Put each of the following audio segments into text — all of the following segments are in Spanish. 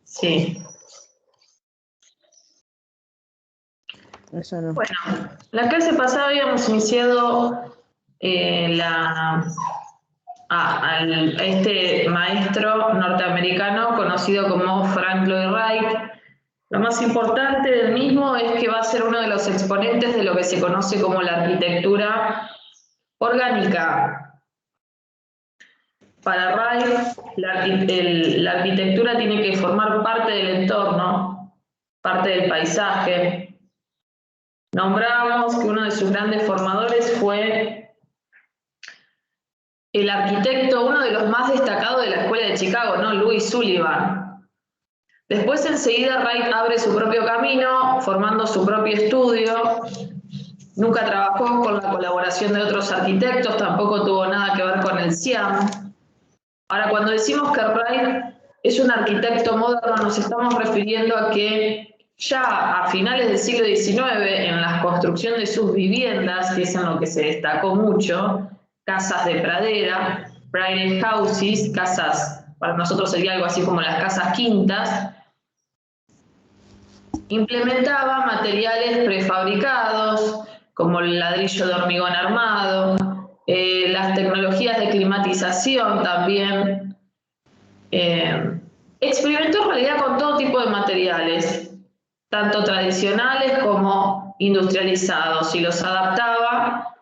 Sí. Eso no. Bueno, la clase pasada habíamos iniciado a este maestro norteamericano conocido como Frank Lloyd Wright. Lo más importante del mismo es que va a ser uno de los exponentes de lo que se conoce como la arquitectura orgánica. Para Wright, la arquitectura tiene que formar parte del entorno, parte del paisaje. Nombrábamos que uno de sus grandes formadores fue el arquitecto, uno de los más destacados de la Escuela de Chicago, ¿no? Louis Sullivan. Después enseguida Wright abre su propio camino, formando su propio estudio. Nunca trabajó con la colaboración de otros arquitectos, tampoco tuvo nada que ver con el CIAM. Ahora, cuando decimos que Wright es un arquitecto moderno, nos estamos refiriendo a que ya a finales del siglo XIX, en la construcción de sus viviendas, que es en lo que se destacó mucho, casas de pradera, private houses, casas, para nosotros sería algo así como las casas quintas, implementaba materiales prefabricados, como el ladrillo de hormigón armado, las tecnologías de climatización también. Experimentó en realidad con todo tipo de materiales, tanto tradicionales como industrializados, y los adaptaba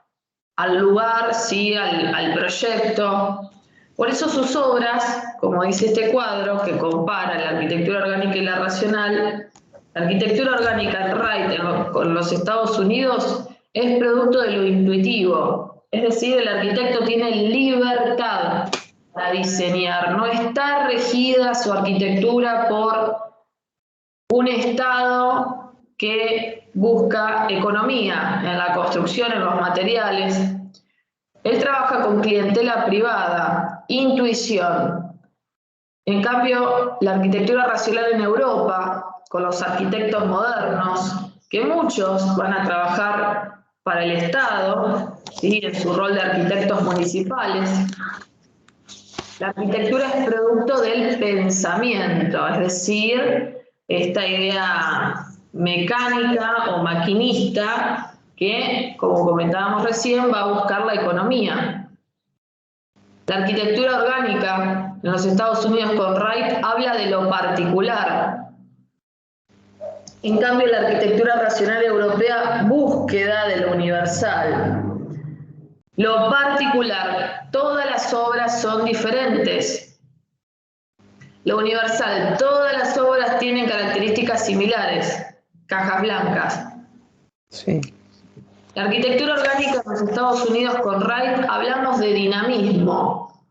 al lugar, sí, al proyecto. Por eso sus obras, como dice este cuadro, que compara la arquitectura orgánica y la racional, la arquitectura orgánica de Wright con los Estados Unidos es producto de lo intuitivo, es decir, el arquitecto tiene libertad para diseñar, no está regida su arquitectura por un Estado que busca economía en la construcción, en los materiales. Él trabaja con clientela privada, intuición. En cambio, la arquitectura racional en Europa, con los arquitectos modernos, que muchos van a trabajar para el Estado, ¿sí?, en su rol de arquitectos municipales. La arquitectura es producto del pensamiento, es decir, esta idea mecánica o maquinista que, como comentábamos recién, va a buscar la economía. La arquitectura orgánica en los Estados Unidos con Wright habla de lo particular. En cambio, la arquitectura racional europea, búsqueda de lo universal. Lo particular, todas las obras son diferentes. Lo universal, todas las obras tienen características similares, cajas blancas. Sí. La arquitectura orgánica en los Estados Unidos con Wright hablamos de dinamismo.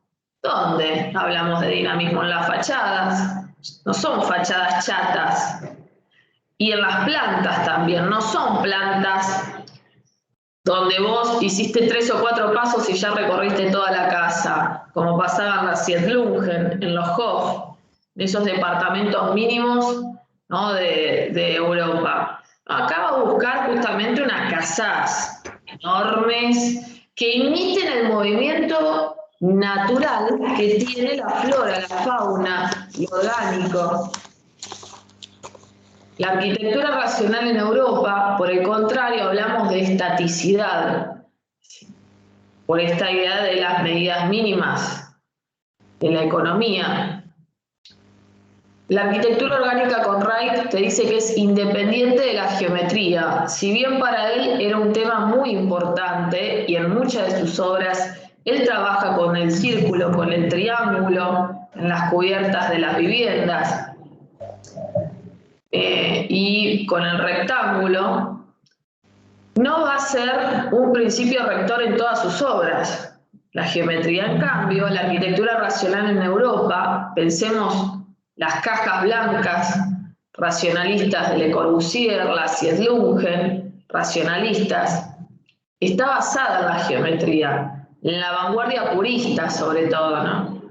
¿Dónde hablamos de dinamismo? En las fachadas. No son fachadas chatas. Y en las plantas también, no son plantas donde vos hiciste 3 o 4 pasos y ya recorriste toda la casa, como pasaba en la Siedlungen, en los Hof, de esos departamentos mínimos, ¿no?, de Europa. Acá va a buscar justamente unas casas enormes que imiten el movimiento natural que tiene la flora, la fauna, lo orgánico. La arquitectura racional en Europa, por el contrario, hablamos de estaticidad, por esta idea de las medidas mínimas de la economía. La arquitectura orgánica con Wright te dice que es independiente de la geometría, si bien para él era un tema muy importante y en muchas de sus obras él trabaja con el círculo, con el triángulo, en las cubiertas de las viviendas. Y con el rectángulo, no va a ser un principio rector en todas sus obras. La geometría, en cambio, la arquitectura racional en Europa, pensemos las cajas blancas racionalistas de Le Corbusier, la Siedlungen, racionalistas, está basada en la geometría, en la vanguardia purista sobre todo, ¿no?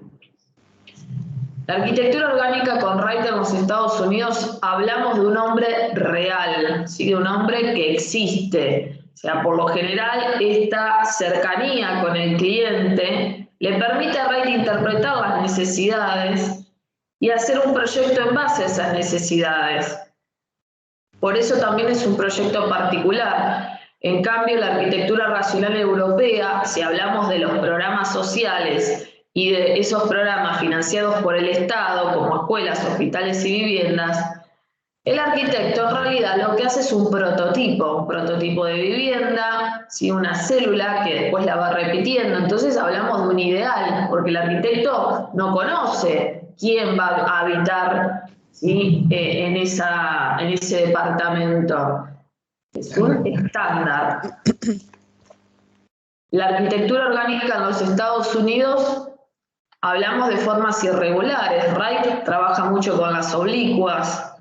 La arquitectura orgánica con Wright en los Estados Unidos hablamos de un hombre real, ¿sí?, de un hombre que existe. O sea, por lo general, esta cercanía con el cliente le permite a Wright interpretar las necesidades y hacer un proyecto en base a esas necesidades. Por eso también es un proyecto particular. En cambio, la arquitectura racional europea, si hablamos de los programas sociales y de esos programas financiados por el Estado, como escuelas, hospitales y viviendas, el arquitecto en realidad lo que hace es un prototipo de vivienda, ¿sí? Una célula que después la va repitiendo. Entonces hablamos de un ideal, porque el arquitecto no conoce quién va a habitar, ¿sí? en ese departamento. Es un estándar. La arquitectura orgánica en los Estados Unidos, hablamos de formas irregulares. Wright trabaja mucho con las oblicuas,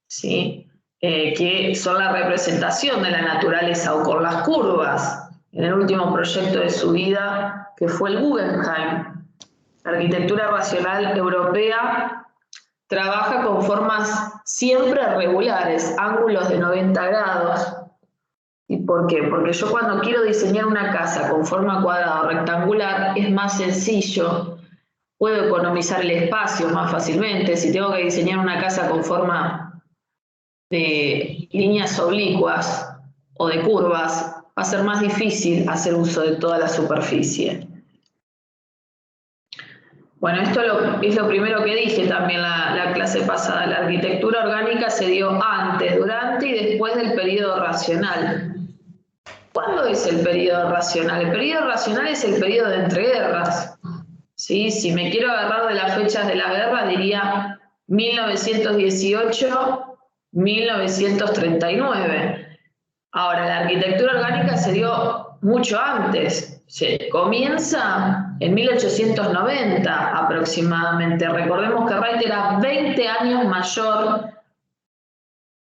¿sí? Que son la representación de la naturaleza, o con las curvas. En el último proyecto de su vida, que fue el Guggenheim, la arquitectura racional europea trabaja con formas siempre regulares, ángulos de 90 grados. ¿Y por qué? Porque yo cuando quiero diseñar una casa con forma cuadrada o rectangular es más sencillo, puedo economizar el espacio más fácilmente. Si tengo que diseñar una casa con forma de líneas oblicuas o de curvas, va a ser más difícil hacer uso de toda la superficie. Bueno, esto es lo primero que dije también la clase pasada. La arquitectura orgánica se dio antes, durante y después del periodo racional. ¿Cuándo es el periodo racional? El periodo racional es el periodo de entreguerras. ¿Sí? Si me quiero agarrar de las fechas de la guerra, diría 1918-1939. Ahora, la arquitectura orgánica se dio mucho antes. Se comienza en 1890 aproximadamente. Recordemos que Wright era 20 años mayor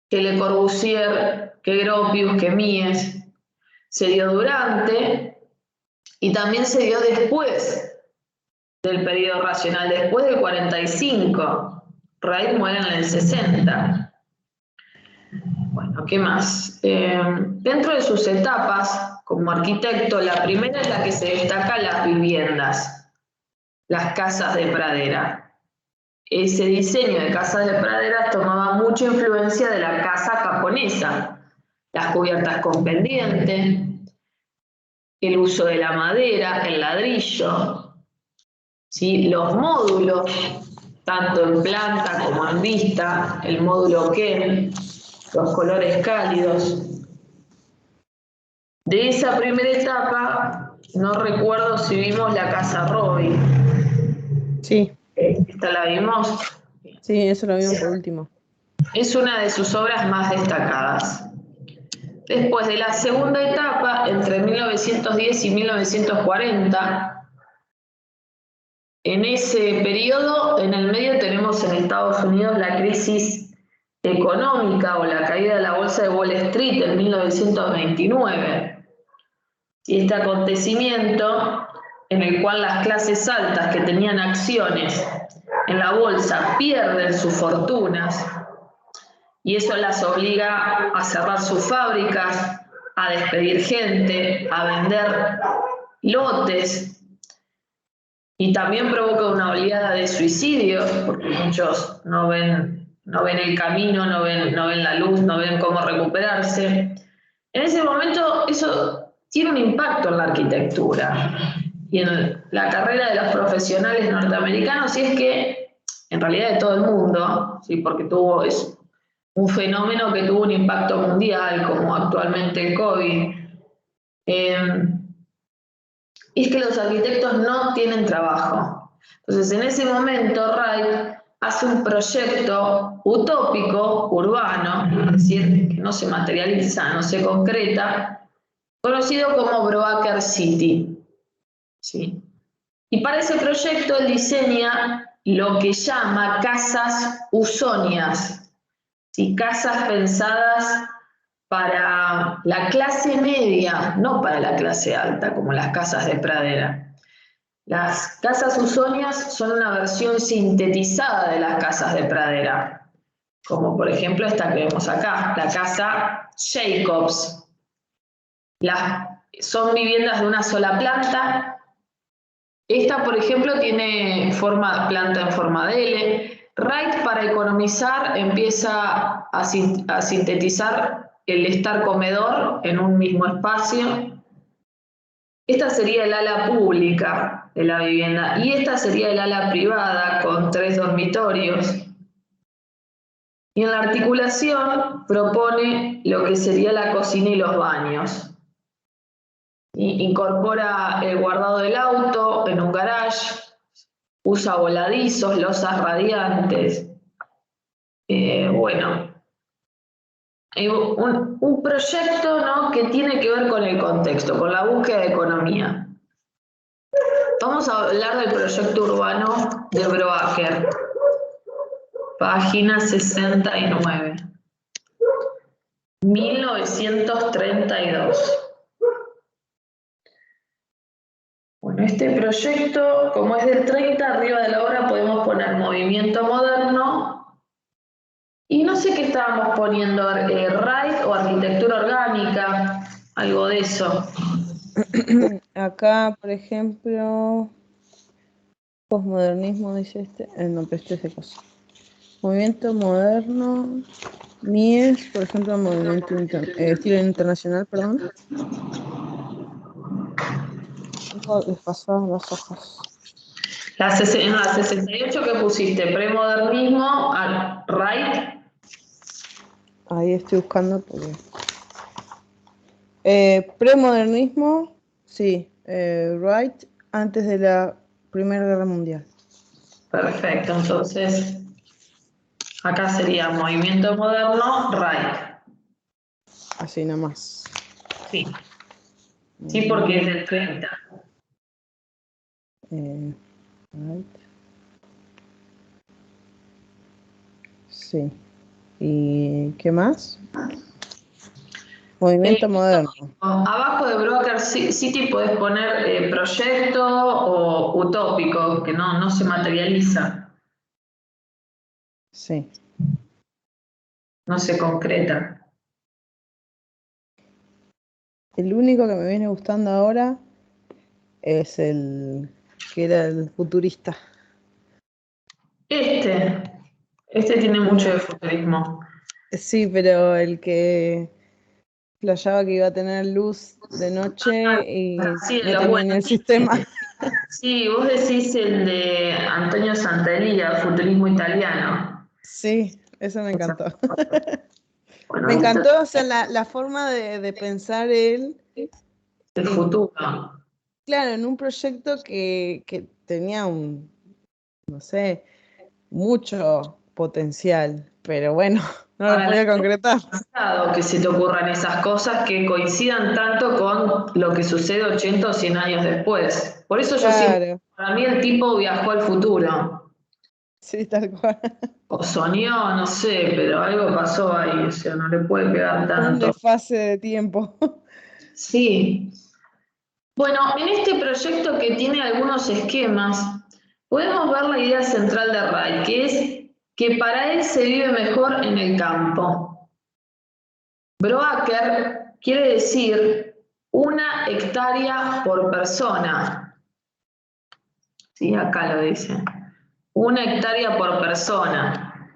que Le Corbusier, que Gropius, que Mies. Se dio durante y también se dio después del periodo racional, después del 45. Wright muere en el 60. Bueno, ¿qué más? Dentro de sus etapas como arquitecto, la primera es la que se destaca, las viviendas, las casas de pradera. Ese diseño de casas de pradera tomaba mucha influencia de la casa japonesa, las cubiertas con pendiente, el uso de la madera, el ladrillo, ¿sí? Los módulos, tanto en planta como en vista, el módulo Ken, los colores cálidos. De esa primera etapa, no recuerdo si vimos la casa Robbie. Sí. ¿Esta la vimos? Sí, eso lo vimos por último. Es una de sus obras más destacadas. Después de la segunda etapa, entre 1910 y 1940, en ese periodo, en el medio tenemos en Estados Unidos la crisis económica o la caída de la bolsa de Wall Street en 1929. Y este acontecimiento, en el cual las clases altas que tenían acciones en la bolsa pierden sus fortunas, y eso las obliga a cerrar sus fábricas, a despedir gente, a vender lotes, y también provoca una oleada de suicidios, porque muchos no ven el camino, no ven la luz, no ven cómo recuperarse. En ese momento eso tiene un impacto en la arquitectura y en la carrera de los profesionales norteamericanos, y es que, en realidad de todo el mundo, ¿sí? Porque es un fenómeno que tuvo un impacto mundial, como actualmente el COVID, es que los arquitectos no tienen trabajo. Entonces, en ese momento, Wright hace un proyecto utópico, urbano, es decir, que no se materializa, no se concreta, conocido como Broaker City. ¿Sí? Y para ese proyecto él diseña lo que llama casas usonias, ¿sí? Casas pensadas para la clase media, no para la clase alta, como las casas de pradera. Las casas usonias son una versión sintetizada de las casas de pradera, como por ejemplo esta que vemos acá, la casa Jacobs. Son viviendas de una sola planta. Esta, por ejemplo, tiene planta en forma de L. Wright, para economizar, empieza a sintetizar el estar comedor en un mismo espacio. Esta sería el ala pública de la vivienda y esta sería el ala privada con 3 dormitorios. Y en la articulación propone lo que sería la cocina y los baños. Incorpora el guardado del auto en un garage, usa voladizos, losas radiantes. Un proyecto, ¿no?, que tiene que ver con el contexto, con la búsqueda de economía. Vamos a hablar del proyecto urbano de Broaker, página 69, 1932. Bueno, este proyecto, como es del 30, arriba de la obra podemos poner movimiento moderno. Y no sé qué estábamos poniendo, Wright o arquitectura orgánica, algo de eso. Acá, por ejemplo, posmodernismo, dice este. No, pero este es de cosa. Movimiento moderno, Mies, por ejemplo, movimiento estilo internacional, perdón. Tengo desfasadas las hojas. En la 68 que pusiste, premodernismo, Wright. Ahí estoy buscando porque... premodernismo, sí, Wright, antes de la Primera Guerra Mundial. Perfecto, entonces acá sería movimiento moderno, Wright. Así nomás. Sí. Sí, porque es del 30. Right. Sí. ¿Y qué más? Movimiento moderno. Abajo de Broker City puedes poner proyecto o utópico, que no se materializa. Sí. No se concreta. El único que me viene gustando ahora es el que era el futurista. Este tiene mucho de futurismo. Sí, pero el que flasheaba que iba a tener luz de noche y Sí, no tenía ni el sistema. Sí, vos decís el de Antonio Santaella, futurismo italiano. Sí, eso me encantó. Bueno, Me encantó, o sea, la forma de pensar él. El futuro. Claro, en un proyecto que tenía no sé, mucho potencial, pero bueno, no lo podía concretar. Que se te ocurran esas cosas que coincidan tanto con lo que sucede 80 o 100 años después. Por eso yo siempre, para mí el tipo viajó al futuro. Sí, tal cual. O soñó, no sé, pero algo pasó ahí, o sea, no le puede pegar tanto. Un desfase de tiempo. Sí. Bueno, en este proyecto que tiene algunos esquemas, podemos ver la idea central de Wright, que es que para él se vive mejor en el campo. Broaker quiere decir 1 hectárea por persona. Sí, acá lo dice. 1 hectárea por persona.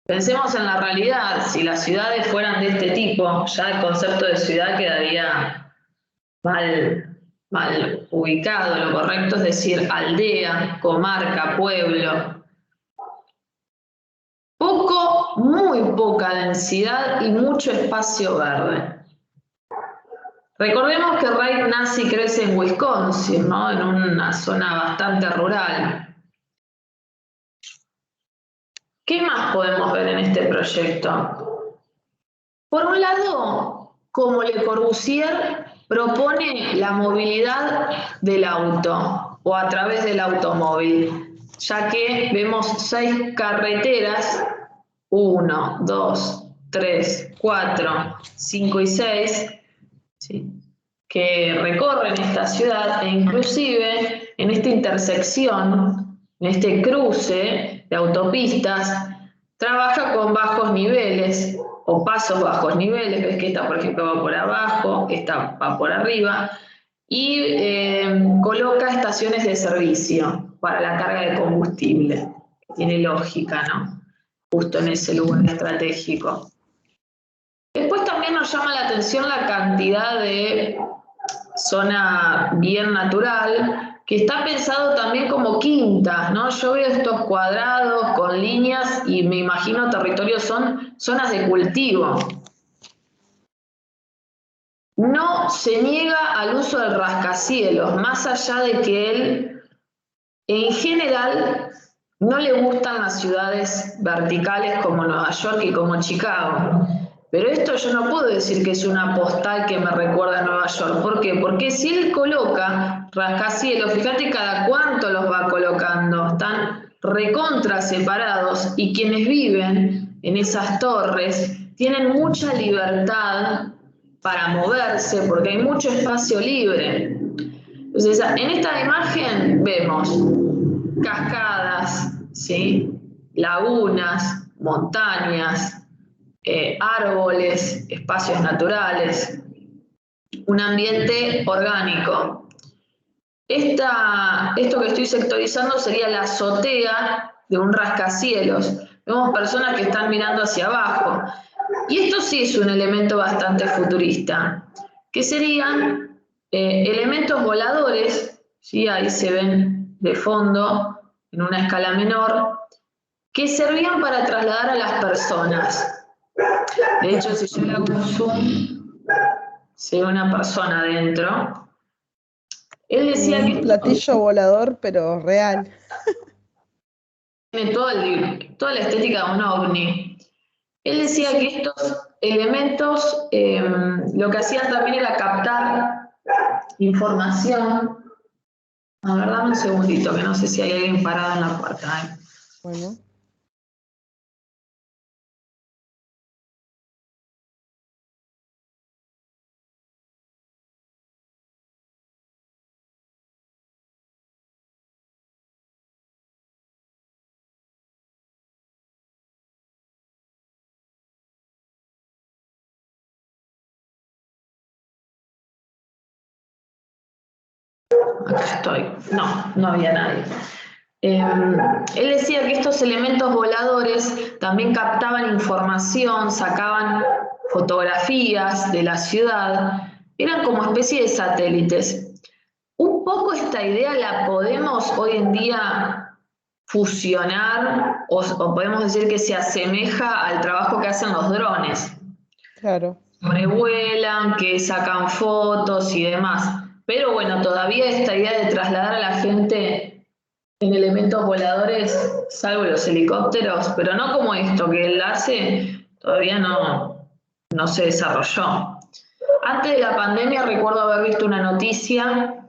Pensemos en la realidad, si las ciudades fueran de este tipo, ya el concepto de ciudad quedaría mal ubicado. Lo correcto es decir aldea, comarca, pueblo. Muy poca densidad y mucho espacio verde. Recordemos que Wright nace y crece en Wisconsin, ¿no?, en una zona bastante rural. ¿Qué más podemos ver en este proyecto? Por un lado, como Le Corbusier propone la movilidad del auto o a través del automóvil, ya que vemos 6 carreteras, 1, 2, 3, 4, 5 y 6, ¿sí?, que recorren esta ciudad, e inclusive en esta intersección, en este cruce de autopistas, trabaja con bajos niveles o pasos bajos niveles. Ves que esta, por ejemplo, va por abajo, esta va por arriba, y coloca estaciones de servicio para la carga de combustible. tiene lógica, ¿no? Justo en ese lugar estratégico. Después también nos llama la atención la cantidad de zona bien natural, que está pensado también como quintas, ¿no? Yo veo estos cuadrados con líneas y me imagino territorios son zonas de cultivo. No se niega al uso del rascacielos, más allá de que él, en general, no le gustan las ciudades verticales como Nueva York y como Chicago. Pero esto yo no puedo decir que es una postal que me recuerda a Nueva York. ¿Por qué? Porque si él coloca rascacielos, fíjate cada cuánto los va colocando. Están recontra separados y quienes viven en esas torres tienen mucha libertad para moverse porque hay mucho espacio libre. Entonces, en esta imagen vemos cascadas, ¿sí? Lagunas, montañas, árboles, espacios naturales, un ambiente orgánico. Esto que estoy sectorizando sería la azotea de un rascacielos. Vemos personas que están mirando hacia abajo. Y esto sí es un elemento bastante futurista, que serían elementos voladores, ¿sí? Ahí se ven de fondo, en una escala menor, que servían para trasladar a las personas. De hecho, si yo le hago un zoom, se ve una persona adentro. Él decía que Un platillo volador, pero real. tiene toda la estética de un ovni. Él decía que estos elementos lo que hacían también era captar información. A ver, dame un segundito, que no sé si hay alguien parado en la puerta. Bueno. Acá estoy. No, no había nadie. Él decía que estos elementos voladores también captaban información, sacaban fotografías de la ciudad, eran como especie de satélites. Un poco esta idea la podemos hoy en día fusionar o podemos decir que se asemeja al trabajo que hacen los drones. Claro. Sobrevuelan, que sacan fotos y demás. Pero bueno, todavía esta idea de trasladar a la gente en elementos voladores, salvo los helicópteros, pero no como esto que él hace, todavía no se desarrolló. Antes de la pandemia recuerdo haber visto una noticia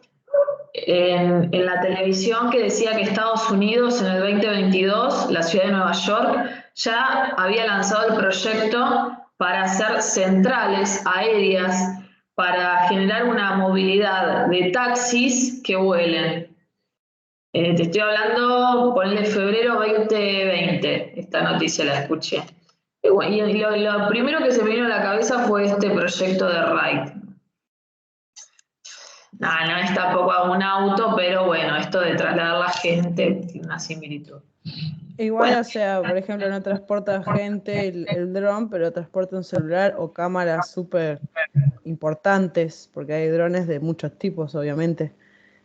en la televisión que decía que Estados Unidos en el 2022, la ciudad de Nueva York, ya había lanzado el proyecto para hacer centrales aéreas para generar una movilidad de taxis que vuelen. Te estoy hablando, ponle febrero 2020, esta noticia la escuché. Y lo primero que se me vino a la cabeza fue este proyecto de Wright. No es tampoco a un auto, pero bueno, esto de trasladar a la gente tiene una similitud. Igual, Bueno, o sea, por ejemplo, no transporta gente el dron, pero transporta un celular o cámaras súper importantes, porque hay drones de muchos tipos, obviamente.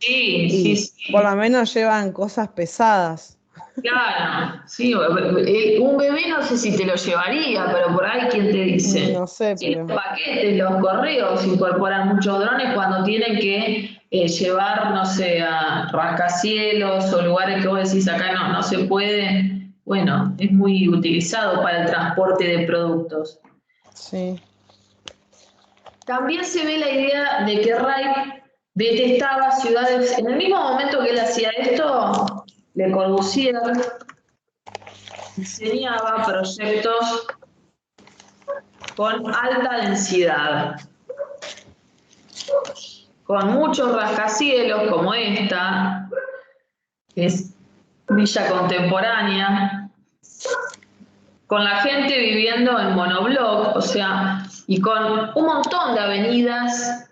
Y sí, por lo menos llevan cosas pesadas. claro, sí, un bebé no sé si te lo llevaría, pero por ahí, ¿quién te dice? No sé, Y pero los paquetes, los correos incorporan muchos drones cuando tienen que llevar, no sé, a rascacielos o lugares que vos decís acá no se puede. Bueno, es muy utilizado para el transporte de productos. sí. También se ve la idea de que Wright detestaba ciudades. En el mismo momento que él hacía esto, Le Corbusier diseñaba proyectos con alta densidad, con muchos rascacielos como esta, que es Villa Contemporánea, con la gente viviendo en monobloc, o sea, y con un montón de avenidas,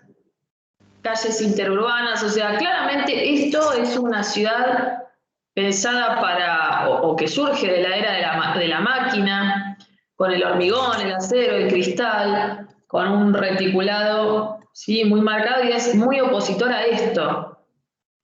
calles interurbanas, o sea, claramente esto es una ciudad pensada para, o que surge de la era de la máquina, con el hormigón, el acero, el cristal, con un reticulado, ¿sí?, muy marcado, y es muy opositora a esto,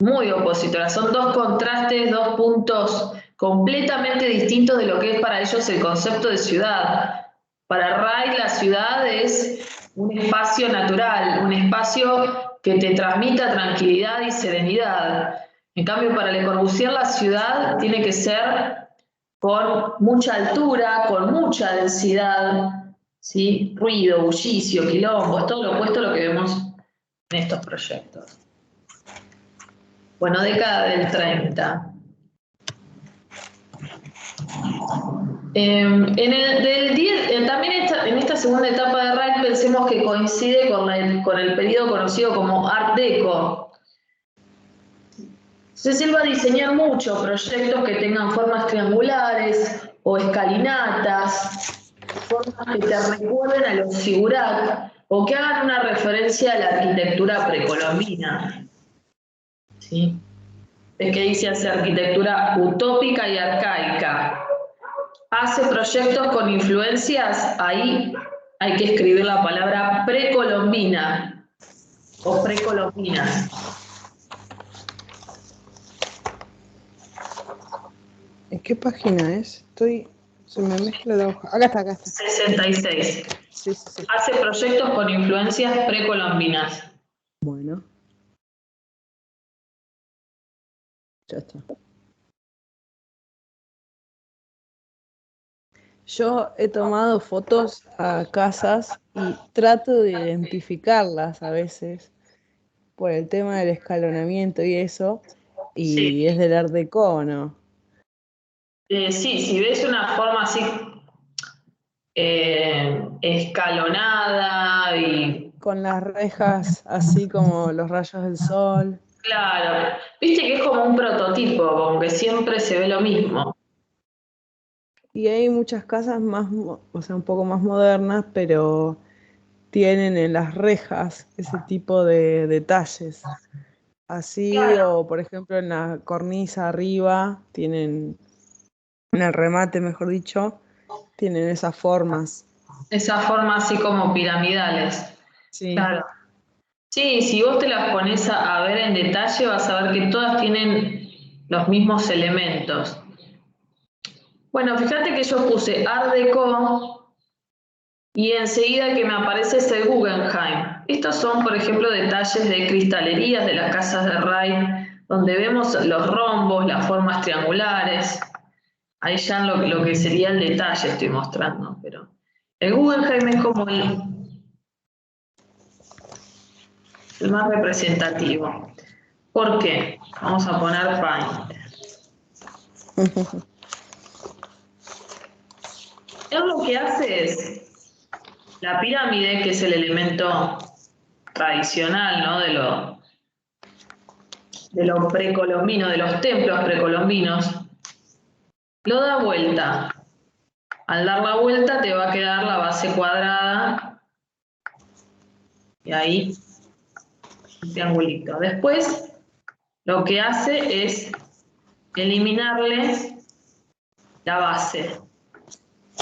muy opositora. Son dos contrastes, dos puntos completamente distintos de lo que es para ellos el concepto de ciudad. Para Ray la ciudad es un espacio natural, un espacio que te transmita tranquilidad y serenidad. En cambio, para Le Corbusier la ciudad tiene que ser con mucha altura, con mucha densidad, ¿sí?, ruido, bullicio, quilombo, es todo lo opuesto a lo que vemos en estos proyectos. Bueno, década del 30. También en esta segunda etapa de Ray pensemos que coincide con el periodo conocido como Art Deco. Entonces él va a diseñar muchos proyectos que tengan formas triangulares o escalinatas, formas que te recuerden a los Ziggurat o que hagan una referencia a la arquitectura precolombina. ¿Sí? Es que dice hacer arquitectura utópica y arcaica. Hace proyectos con influencias, ahí hay que escribir la palabra precolombina o precolombinas. ¿En qué página es? Se me mezcla la hoja. Acá está. 66. Sí. Hace proyectos con influencias precolombinas. Bueno. Ya está. Yo he tomado fotos a casas y trato de identificarlas a veces por el tema del escalonamiento y eso, Sí. y es del Art Deco, ¿no? Sí, si ves una forma así escalonada y... Con las rejas así como los rayos del sol. Claro, viste que es como un prototipo, como que siempre se ve lo mismo. Y hay muchas casas o sea, un poco más modernas, pero tienen en las rejas ese tipo de detalles. Así, Claro. o por ejemplo en la cornisa arriba, tienen, en el remate, mejor dicho, tienen esas formas. Esas formas así como piramidales. Sí. Claro. Sí, si vos te las pones a ver en detalle, vas a ver que todas tienen los mismos elementos. Bueno, fíjate que yo puse Art Deco y enseguida que me aparece es el Guggenheim. Estos son, por ejemplo, detalles de cristalerías de las casas de Ray, donde vemos los rombos, las formas triangulares. Ahí ya lo que sería el detalle estoy mostrando, pero el Guggenheim es como el más representativo. ¿Por qué? Vamos a poner Paint. Él lo que hace es la pirámide, que es el elemento tradicional, ¿no?, de lo precolombino, de los templos precolombinos, lo da vuelta. Al dar la vuelta te va a quedar la base cuadrada y ahí un triangulito. Después lo que hace es eliminarle la base,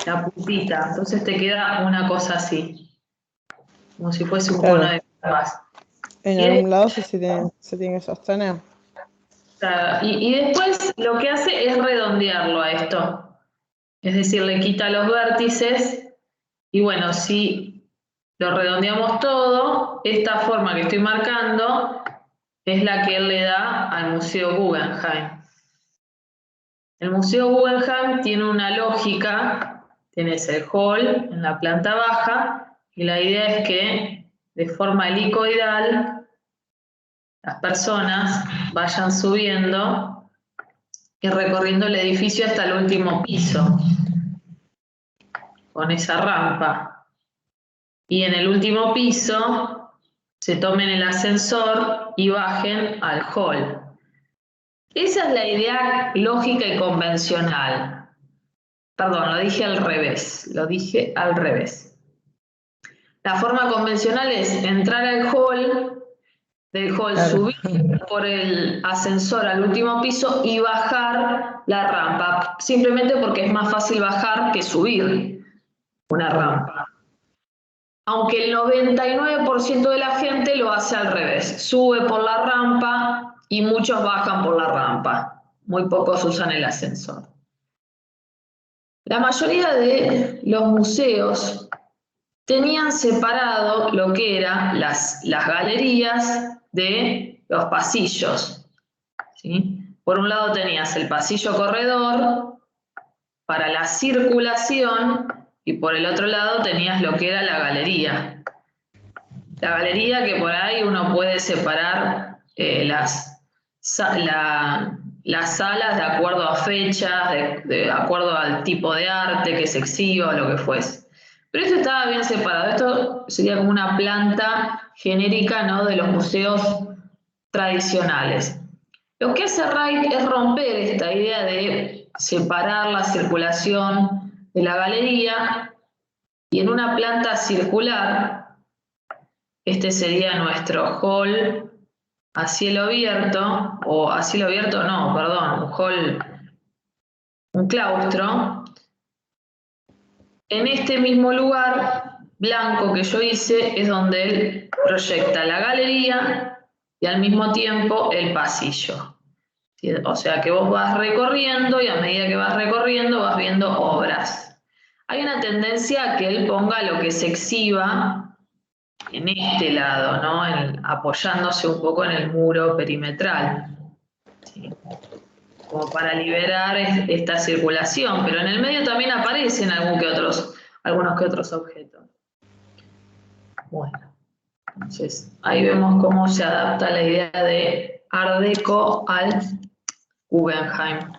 la puntita. Entonces te queda una cosa así, como si fuese un cono Claro, de base. en Y algún lado se tiene que sostener. y después lo que hace es redondearlo a esto. Es decir, le quita los vértices y bueno, si lo redondeamos todo, esta forma que estoy marcando es la que él le da al Museo Guggenheim. El Museo Guggenheim tiene una lógica, tienes el hall en la planta baja y la idea es que de forma helicoidal las personas vayan subiendo y recorriendo el edificio hasta el último piso, con esa rampa. Y en el último piso se tomen el ascensor y bajen al hall. Esa es la idea lógica y convencional. Perdón, lo dije al revés. La forma convencional es entrar al hall Dejó el Claro. subir por el ascensor al último piso y bajar la rampa, simplemente porque es más fácil bajar que subir una rampa. Aunque el 99% de la gente lo hace al revés, sube por la rampa y muchos bajan por la rampa, muy pocos usan el ascensor. La mayoría de los museos tenían separado lo que eran las galerías de los pasillos, ¿sí? Por un lado tenías el pasillo corredor para la circulación y por el otro lado tenías lo que era la galería. La galería que por ahí uno puede separar las salas de acuerdo a fechas, de acuerdo al tipo de arte que se exhiba o lo que fuese. Pero esto estaba bien separado. Esto sería como una planta genérica, ¿no?, de los museos tradicionales. Lo que hace Wright es romper esta idea de separar la circulación de la galería y en una planta circular, este sería nuestro hall a cielo abierto, o a cielo abierto no, perdón, un hall, un claustro. En este mismo lugar blanco que yo hice es donde él proyecta la galería y al mismo tiempo el pasillo. O sea que vos vas recorriendo y a medida que vas recorriendo vas viendo obras. Hay una tendencia a que él ponga lo que se exhiba en este lado, ¿no? Apoyándose un poco en el muro perimetral, ¿sí? Como para liberar esta circulación, pero en el medio también aparecen algunos que otros objetos. Bueno, entonces ahí vemos cómo se adapta la idea de Art Deco al Guggenheim.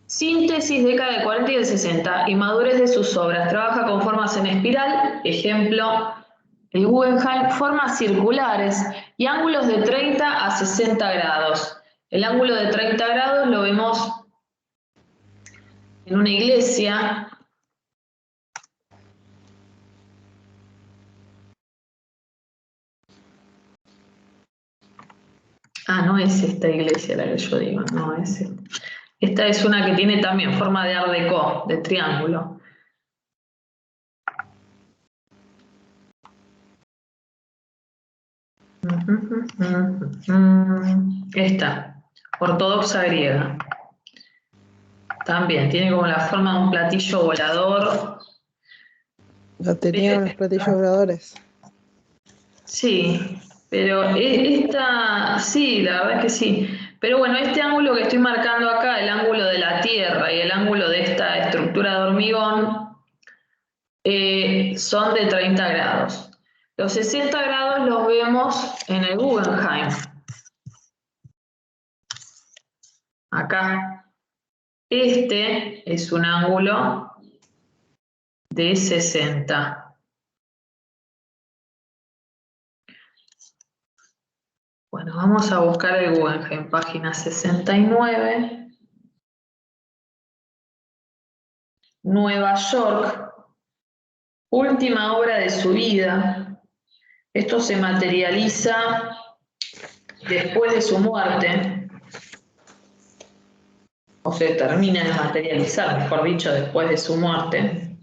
Síntesis década de 40 y del 60 y madurez de sus obras. Trabaja con formas en espiral, ejemplo, el Guggenheim, formas circulares y ángulos de 30 a 60 grados. El ángulo de 30 grados lo vemos en una iglesia. Ah, no es esta iglesia la que yo digo, no es esta. Esta es una que tiene también forma de Art Deco, de triángulo. Esta, ortodoxa griega. También tiene como la forma de un platillo volador. Lo tenían los platillos voladores. Sí, pero esta, sí, la verdad es que sí. Pero bueno, este ángulo que estoy marcando acá, el ángulo de la Tierra y el ángulo de esta estructura de hormigón, son de 30 grados. Los 60 grados los vemos en el Guggenheim. Acá. Este es un ángulo de 60. Bueno, vamos a buscar el Guggenheim, página 69. Nueva York, última obra de su vida. Esto se materializa después de su muerte, o se termina de materializar, mejor dicho, después de su muerte.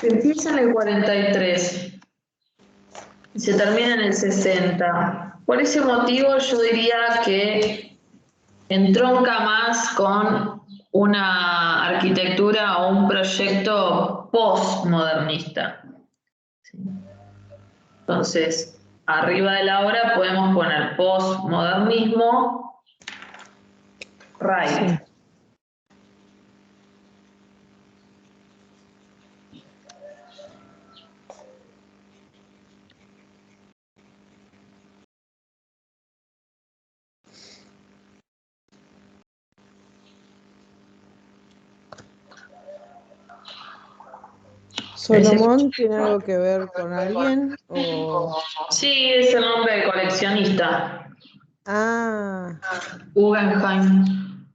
Empieza en el 43 y se termina en el 60. Por ese motivo yo diría que entronca más con una arquitectura o un proyecto postmodernista. Entonces, arriba de la obra podemos poner postmodernismo, Wright. Sí. ¿Solomon tiene algo que ver con alguien? O... Sí, es el nombre del coleccionista. Ah. Guggenheim.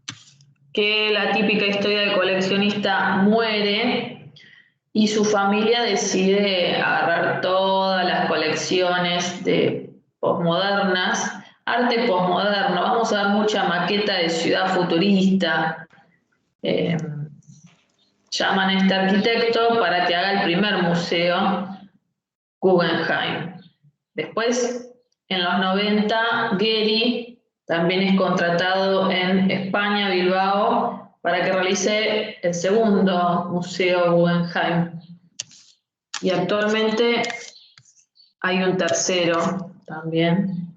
Que la típica historia del coleccionista muere y su familia decide agarrar todas las colecciones de posmodernas, arte posmoderno. Vamos a ver mucha maqueta de ciudad futurista. Llaman a este arquitecto para que haga el primer museo Guggenheim. Después, en los 90, Gehry también es contratado en España, Bilbao, para que realice el segundo museo Guggenheim. Y actualmente hay un tercero también.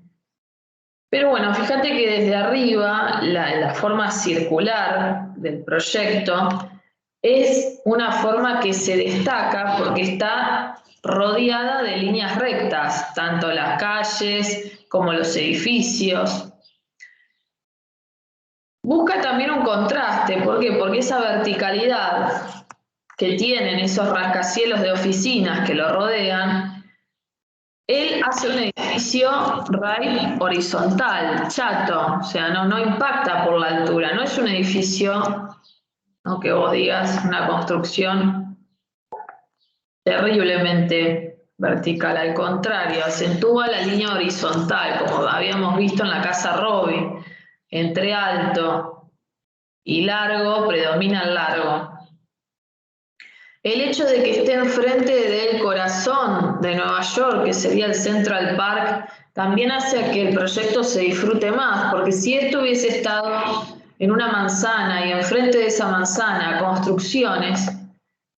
Pero bueno, fíjate que desde arriba la forma circular del proyecto es una forma que se destaca porque está rodeada de líneas rectas, tanto las calles como los edificios. Busca también un contraste, ¿por qué? Porque esa verticalidad que tienen esos rascacielos de oficinas que lo rodean, él hace un edificio horizontal, chato, o sea, no impacta por la altura, no es un edificio, ¿no?, que vos digas una construcción terriblemente vertical, al contrario, acentúa la línea horizontal, como habíamos visto en la Casa Robbie, entre alto y largo, predomina el largo. El hecho de que esté enfrente del corazón de Nueva York, que sería el Central Park, también hace que el proyecto se disfrute más, porque si esto hubiese estado en una manzana y enfrente de esa manzana construcciones,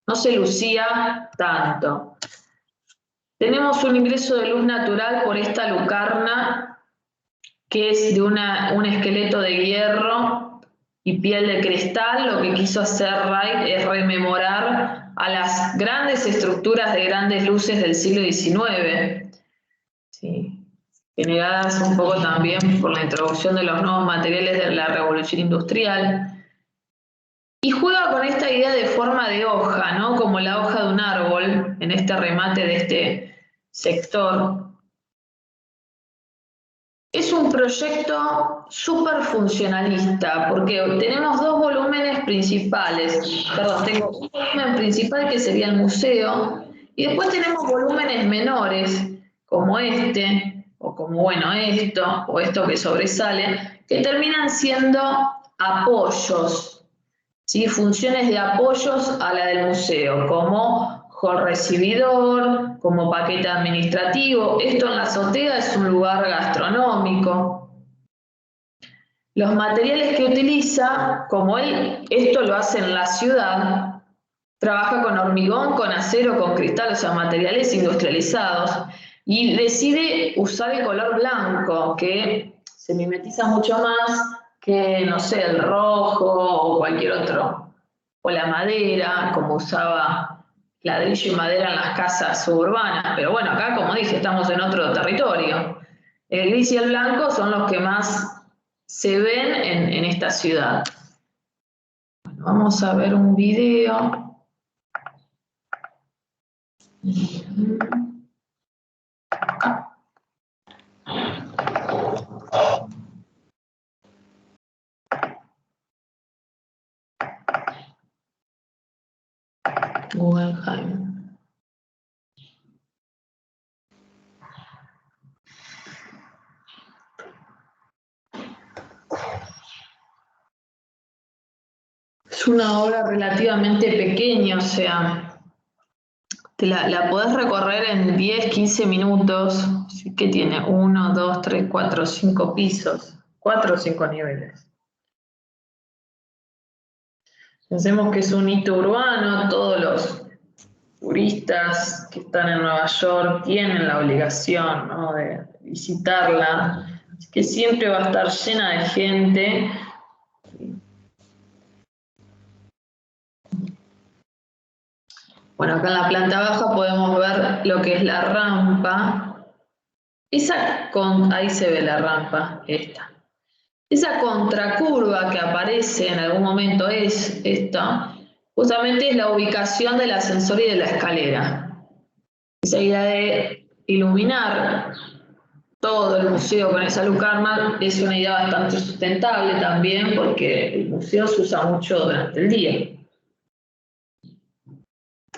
no se lucía tanto. Tenemos un ingreso de luz natural por esta lucarna, que es de un esqueleto de hierro y piel de cristal. Lo que quiso hacer Wright es rememorar a las grandes estructuras de grandes luces del siglo XIX, ¿sí?, generadas un poco también por la introducción de los nuevos materiales de la revolución industrial. Y juega con esta idea de forma de hoja, ¿no?, como la hoja de un árbol, en este remate de este sector. Es un proyecto súper funcionalista, porque tenemos dos volúmenes principales. Perdón, tengo un volumen principal que sería el museo, y después tenemos volúmenes menores, como este, o como, bueno, esto, o esto que sobresale, que terminan siendo apoyos, ¿sí?, funciones de apoyos a la del museo, como hall recibidor, como paquete administrativo. Esto en la azotea es un lugar gastronómico. Los materiales que utiliza, como él esto lo hace en la ciudad, trabaja con hormigón, con acero, con cristal, o sea, materiales industrializados, y decide usar el color blanco, que se mimetiza mucho más que, no sé, el rojo o cualquier otro, o la madera, como usaba ladrillo y madera en las casas suburbanas. Pero bueno, acá, como dije, estamos en otro territorio. El gris y el blanco son los que más se ven en esta ciudad. Bueno, vamos a ver un video. Guggenheim. Es una obra relativamente pequeña, o sea, la podés recorrer en 10, 15 minutos. Así que tiene 1, 2, 3, 4, 5 pisos, 4 o 5 niveles. Pensemos que es un hito urbano, todos los turistas que están en Nueva York tienen la obligación, ¿no?, de visitarla, así que siempre va a estar llena de gente. Bueno, acá en la planta baja podemos ver lo que es la rampa. Ahí se ve la rampa, esta. Esa contracurva que aparece en algún momento es esta, justamente es la ubicación del ascensor y de la escalera. Esa idea de iluminar todo el museo con esa lucarna es una idea bastante sustentable también, porque el museo se usa mucho durante el día.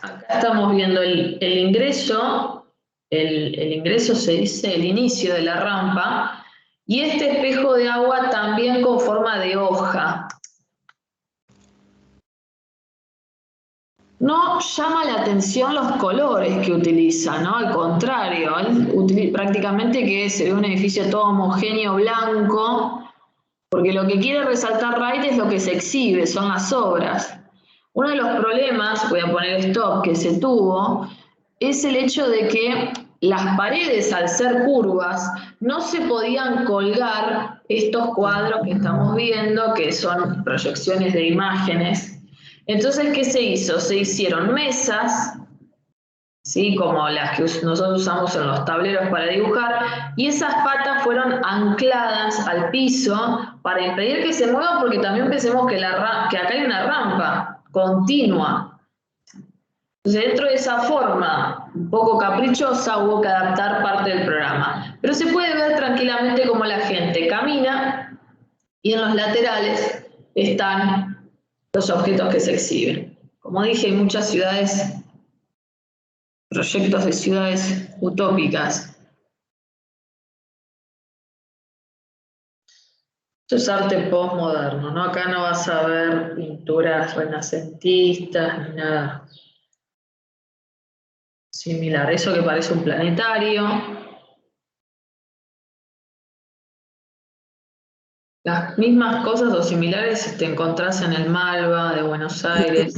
Acá estamos viendo el ingreso, el ingreso se dice el inicio de la rampa, y este espejo de agua también con forma de hoja. No llama la atención los colores que utiliza, ¿no? Al contrario, él prácticamente que se ve un edificio todo homogéneo, blanco, porque lo que quiere resaltar Wright es lo que se exhibe, son las obras. Uno de los problemas, voy a poner stop, que se tuvo, es el hecho de que las paredes, al ser curvas, no se podían colgar estos cuadros que estamos viendo, que son proyecciones de imágenes. Entonces, ¿qué se hizo? Se hicieron mesas, ¿sí? Como las que nosotros usamos en los tableros para dibujar, y esas patas fueron ancladas al piso para impedir que se muevan, porque también pensemos que acá hay una rampa continua. Entonces, dentro de esa forma un poco caprichosa, hubo que adaptar parte del programa. Pero se puede ver tranquilamente cómo la gente camina y en los laterales están los objetos que se exhiben. Como dije, hay muchas ciudades, proyectos de ciudades utópicas. Esto es arte postmoderno, ¿no? Acá no vas a ver pinturas renacentistas ni nada similar. Eso que parece un planetario. Las mismas cosas o similares te encontrás en el Malva de Buenos Aires.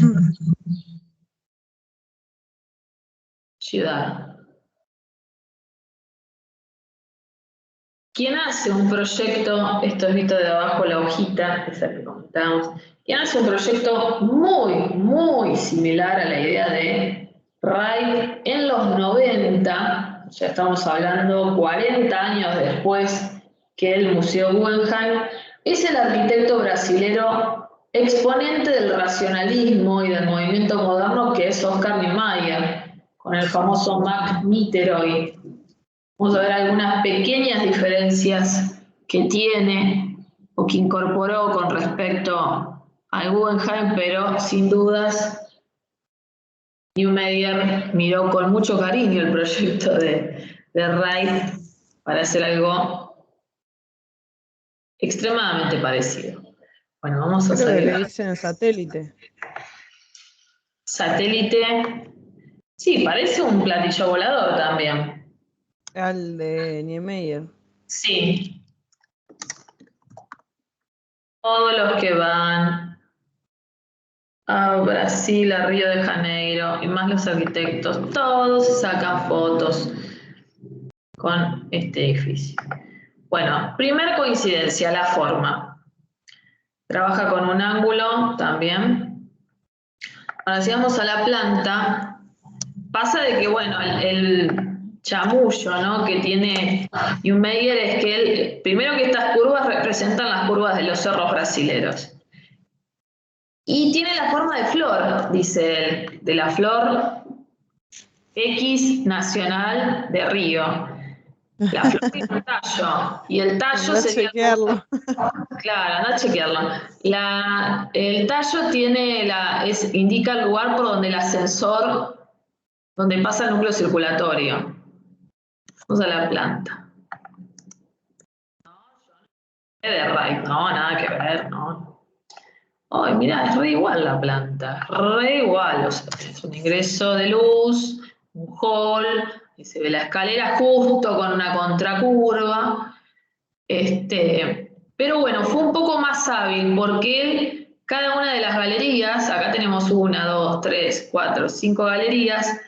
Ciudad. ¿Quién hace un proyecto, esto es visto de abajo la hojita, esa que comentábamos, quién hace un proyecto muy, muy similar a la idea de Wright en los 90, ya estamos hablando 40 años después que el Museo Guggenheim, es el arquitecto brasilero exponente del racionalismo y del movimiento moderno que es Oscar Niemeyer, con el famoso Mac Niterói. Vamos a ver algunas pequeñas diferencias que tiene o que incorporó con respecto al Guggenheim, pero sin dudas Niemeyer miró con mucho cariño el proyecto de Wright para hacer algo extremadamente parecido. Bueno, vamos a salir. Le dicen satélite. Satélite. Sí, parece un platillo volador también. Al de Niemeyer. Sí. Todos los que van a Brasil, a Río de Janeiro, y más los arquitectos, todos se sacan fotos con este edificio. Bueno, primer coincidencia, la forma. Trabaja con un ángulo también. Ahora, si vamos a la planta, pasa de que, bueno, el chamullo, ¿no?, que tiene Niemeyer es que él, primero que estas curvas representan las curvas de los cerros brasileros. Y tiene la forma de flor, dice él, de la flor X nacional de Río. La flor tiene un tallo, y el tallo Andá sería... chequearlo. Claro, anda a chequearlo. El tallo tiene indica el lugar por donde el ascensor, donde pasa el núcleo circulatorio. Vamos a la planta. Es de Wright, no, nada que ver, no. Ay, mirá, es re igual la planta, re igual. O sea, es un ingreso de luz, un hall, y se ve la escalera justo con una contracurva. Pero bueno, fue un poco más hábil porque cada una de las galerías, acá tenemos 1, 2, 3, 4, 5 galerías,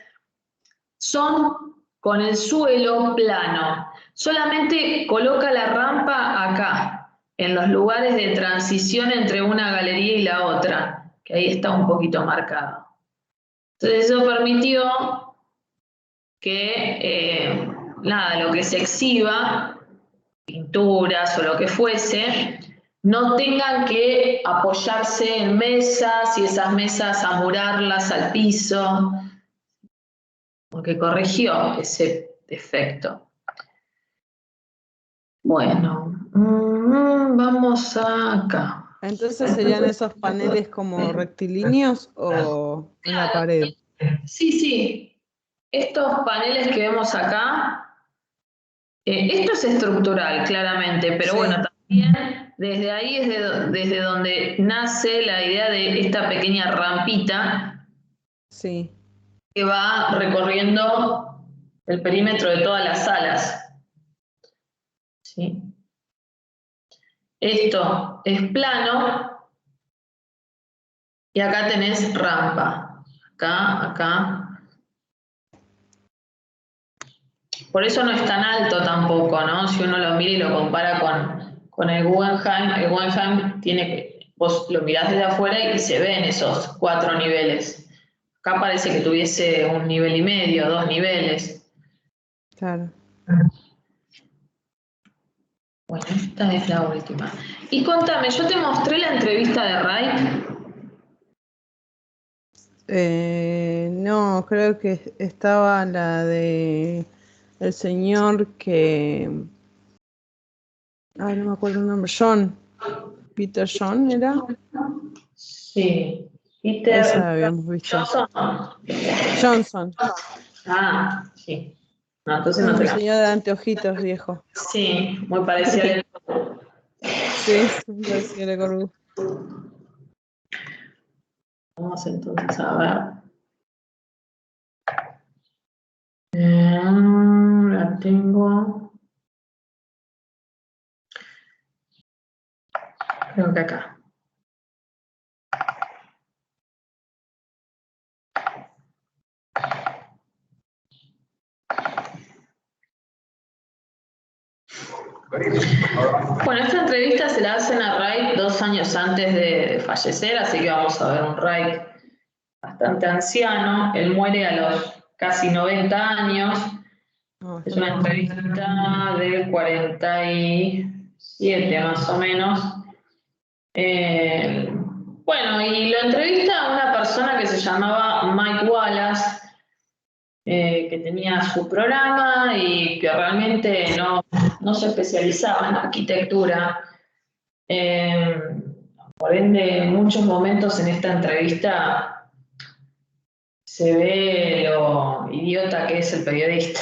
son con el suelo plano. Solamente coloca la rampa acá, en los lugares de transición entre una galería y la otra, que ahí está un poquito marcado. Entonces eso permitió que, lo que se exhiba, pinturas o lo que fuese, no tengan que apoyarse en mesas y esas mesas amurarlas al piso, porque corrigió ese defecto. Bueno, vamos acá. Entonces, ¿serían esos paneles como rectilíneos o en la pared? Sí, sí. Estos paneles que vemos acá, esto es estructural, claramente, pero Sí, bueno, también desde ahí es desde donde nace la idea de esta pequeña rampita sí. que va recorriendo el perímetro de todas las salas. ¿Sí? Esto es plano y acá tenés rampa. Acá, acá. Por eso no es tan alto tampoco, ¿no? Si uno lo mira y lo compara con el Guggenheim tiene, vos lo mirás desde afuera y se ven esos 4 niveles. Acá parece que tuviese 1,5 niveles, 2 niveles. Claro. Bueno, esta es la última. Y contame, yo te mostré la entrevista de Wright. No, creo que estaba la de el señor que... Ay, no me acuerdo el nombre. Peter John era. Sí. Peter Esa habíamos visto. Johnson. Johnson. Ah, sí. No, entonces no Un te la. señor de anteojitos viejo. Sí, muy parecida Sí, me parecía la Corbu. Vamos entonces a ver. La tengo. Creo que acá. Bueno, esta entrevista se la hacen a Wright 2 años antes de fallecer, así que vamos a ver un Wright bastante anciano. Él muere a los casi 90 años. No, Es está una bien. entrevista del 47 más o menos. Bueno, y lo entrevista a una persona que se llamaba Mike Wallace, que tenía su programa y que realmente no se especializaba en arquitectura. Por ende, en muchos momentos en esta entrevista se ve lo idiota que es el periodista.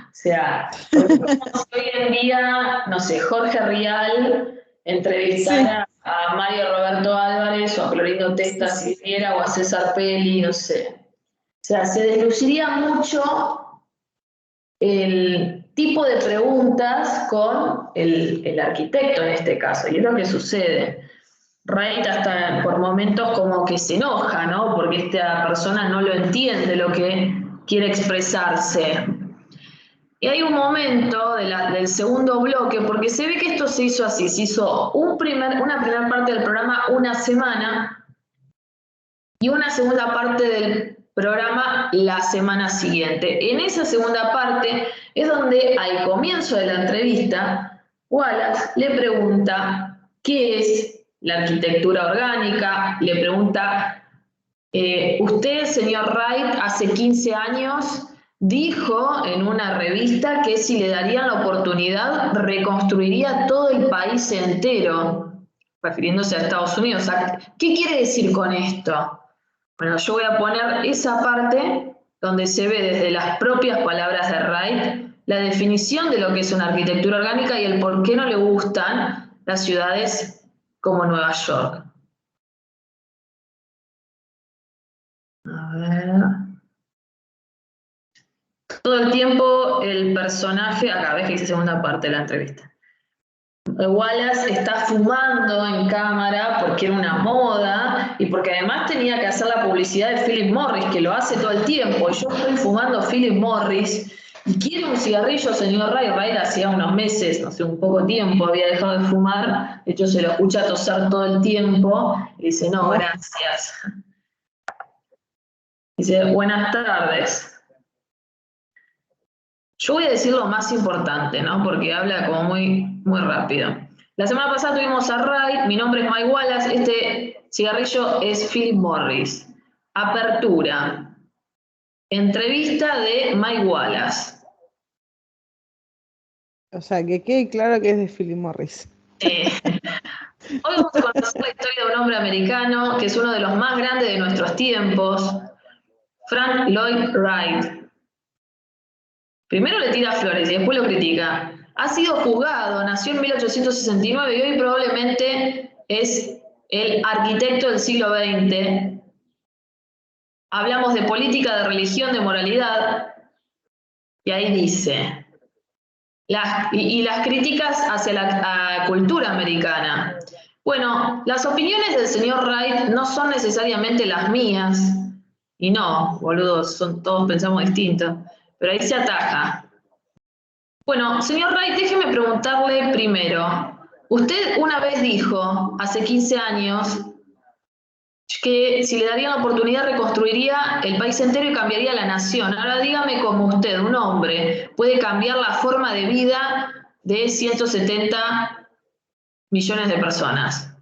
O sea, hoy en día, no sé, Jorge Rial Sí, entrevistara a Mario Roberto Álvarez o a Clorindo sí, Testa sí. si viera o a César Pelli, no sé. O sea, se desluciría mucho el tipo de preguntas con el arquitecto en este caso, y es lo que sucede. Wright hasta por momentos como que se enoja, ¿no? Porque esta persona no lo entiende lo que quiere expresarse. Y hay un momento del segundo bloque, porque se ve que esto se hizo así, se hizo una primera parte del programa una semana y una segunda parte del programa la semana siguiente. En esa segunda parte es donde al comienzo de la entrevista, Wallace le pregunta qué es la arquitectura orgánica, le pregunta, usted, señor Wright, hace 15 años dijo en una revista que si le darían la oportunidad reconstruiría todo el país entero, refiriéndose a Estados Unidos. ¿Qué quiere decir con esto? Bueno, yo voy a poner esa parte donde se ve desde las propias palabras de Wright la definición de lo que es una arquitectura orgánica y el por qué no le gustan las ciudades como Nueva York. A ver. Todo el tiempo el personaje, acá ves que dice segunda parte de la entrevista. Wallace está fumando en cámara porque era una moda y porque además tenía que hacer la publicidad de Philip Morris, que lo hace todo el tiempo. Yo estoy fumando Philip Morris y quiere un cigarrillo, señor Wright. Wright hacía unos meses, no sé, un poco tiempo, había dejado de fumar. De hecho, se lo escucha toser todo el tiempo y dice, no, Oh, gracias. Dice, buenas tardes. Yo voy a decir lo más importante, ¿no? Porque habla como muy rápido. La semana pasada tuvimos a Wright, mi nombre es Mike Wallace, este cigarrillo es Philip Morris. Apertura. Entrevista de Mike Wallace. o sea, que quede claro que es de Philip Morris. Hoy vamos a conocer la historia de un hombre americano que es uno de los más grandes de nuestros tiempos. Frank Lloyd Wright. Primero le tira flores y después lo critica. Ha sido juzgado, nació en 1869 y hoy probablemente es el arquitecto del siglo XX. Hablamos de política, de religión, de moralidad. Y ahí dice, las críticas hacia la cultura americana. Bueno, las opiniones del señor Wright no son necesariamente las mías. Y no, boludos, todos pensamos distinto. Pero ahí se ataja. Bueno, señor Wright, déjeme preguntarle primero. Usted una vez dijo, hace 15 años, que si le darían la oportunidad reconstruiría el país entero y cambiaría la nación. Ahora dígame cómo usted, un hombre, puede cambiar la forma de vida de 170 millones de personas.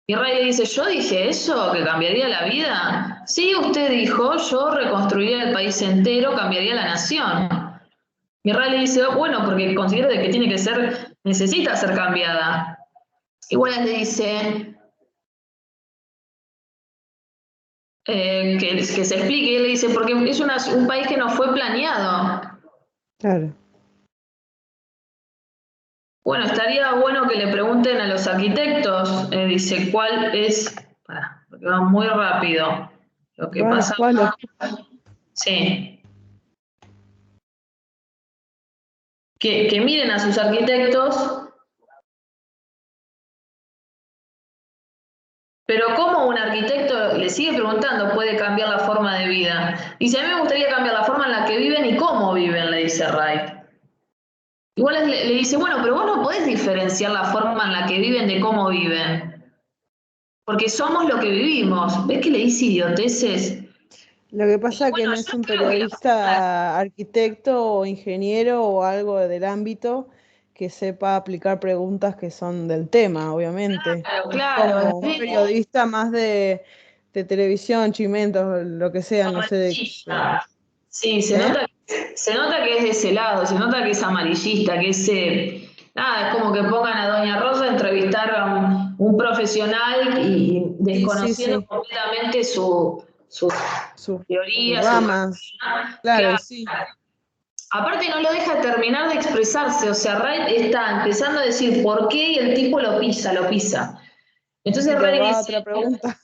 Y Wright le dice, ¿yo dije eso? ¿Que cambiaría la vida? Sí, usted dijo, yo reconstruiría el país entero, cambiaría la nación. Y Wright le dice, bueno, porque considero que tiene que ser, necesita ser cambiada. Y Wallace le dice que se explique, y él le dice, porque es un país que no fue planeado. Claro. Bueno, estaría bueno que le pregunten a los arquitectos, dice, ¿cuál es? Porque va muy rápido. Lo que pasa. Sí. Que miren a sus arquitectos. Pero ¿cómo un arquitecto, le sigue preguntando, puede cambiar la forma de vida? Dice, a mí me gustaría cambiar la forma en la que viven y cómo viven, le dice Wright. Igual le dice, bueno, pero vos no podés diferenciar la forma en la que viven de cómo viven. Porque somos lo que vivimos. ¿Ves que le dice idioteces? Lo que pasa es que no es un periodista, arquitecto o ingeniero o algo del ámbito que sepa aplicar preguntas que son del tema, obviamente. Claro. Como un periodista más de televisión, chimentos, lo que sea, no sé de qué. Sí, se nota que es de ese lado, se nota que es amarillista, que es nada, es como que pongan a Doña Rosa a entrevistar a un profesional y desconociendo completamente su teoría, sus ramas. Claro, sí. Aparte no lo deja terminar de expresarse, o sea, Wright está empezando a decir por qué y el tipo lo pisa. Entonces Wright dice, otra pregunta.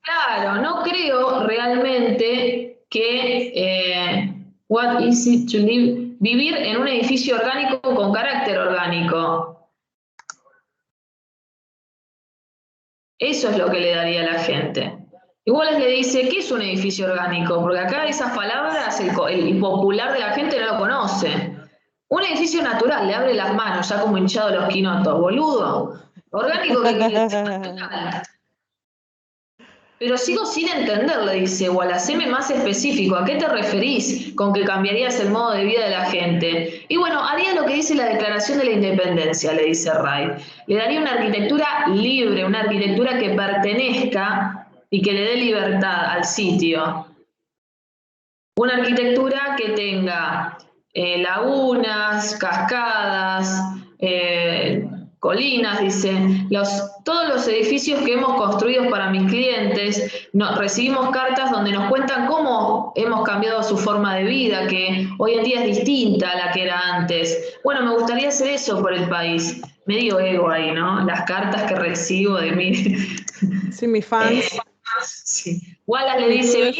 Claro, no creo realmente que what is it to live, vivir en un edificio orgánico con carácter orgánico. Eso es lo que le daría a la gente. Igual le dice, ¿qué es un edificio orgánico? Porque acá esas palabras el popular de la gente no lo conoce. Un edificio natural, le abre las manos, ya como hinchado los quinotos, boludo. Orgánico que quiere decir natural. Pero sigo sin entender, le dice Wallace, haceme más específico, ¿a qué te referís con que cambiarías el modo de vida de la gente? Y bueno, haría lo que dice la Declaración de la Independencia, le dice Wright. Le daría una arquitectura libre, una arquitectura que pertenezca y que le dé libertad al sitio. Una arquitectura que tenga lagunas, cascadas, colinas, dice, todos los edificios que hemos construido para mis clientes, recibimos cartas donde nos cuentan cómo hemos cambiado su forma de vida, que hoy en día es distinta a la que era antes. Bueno, me gustaría hacer eso por el país. Medio ego ahí, ¿no? Las cartas que recibo de mí. Sí, mis fans. Sí. Wallace le dice,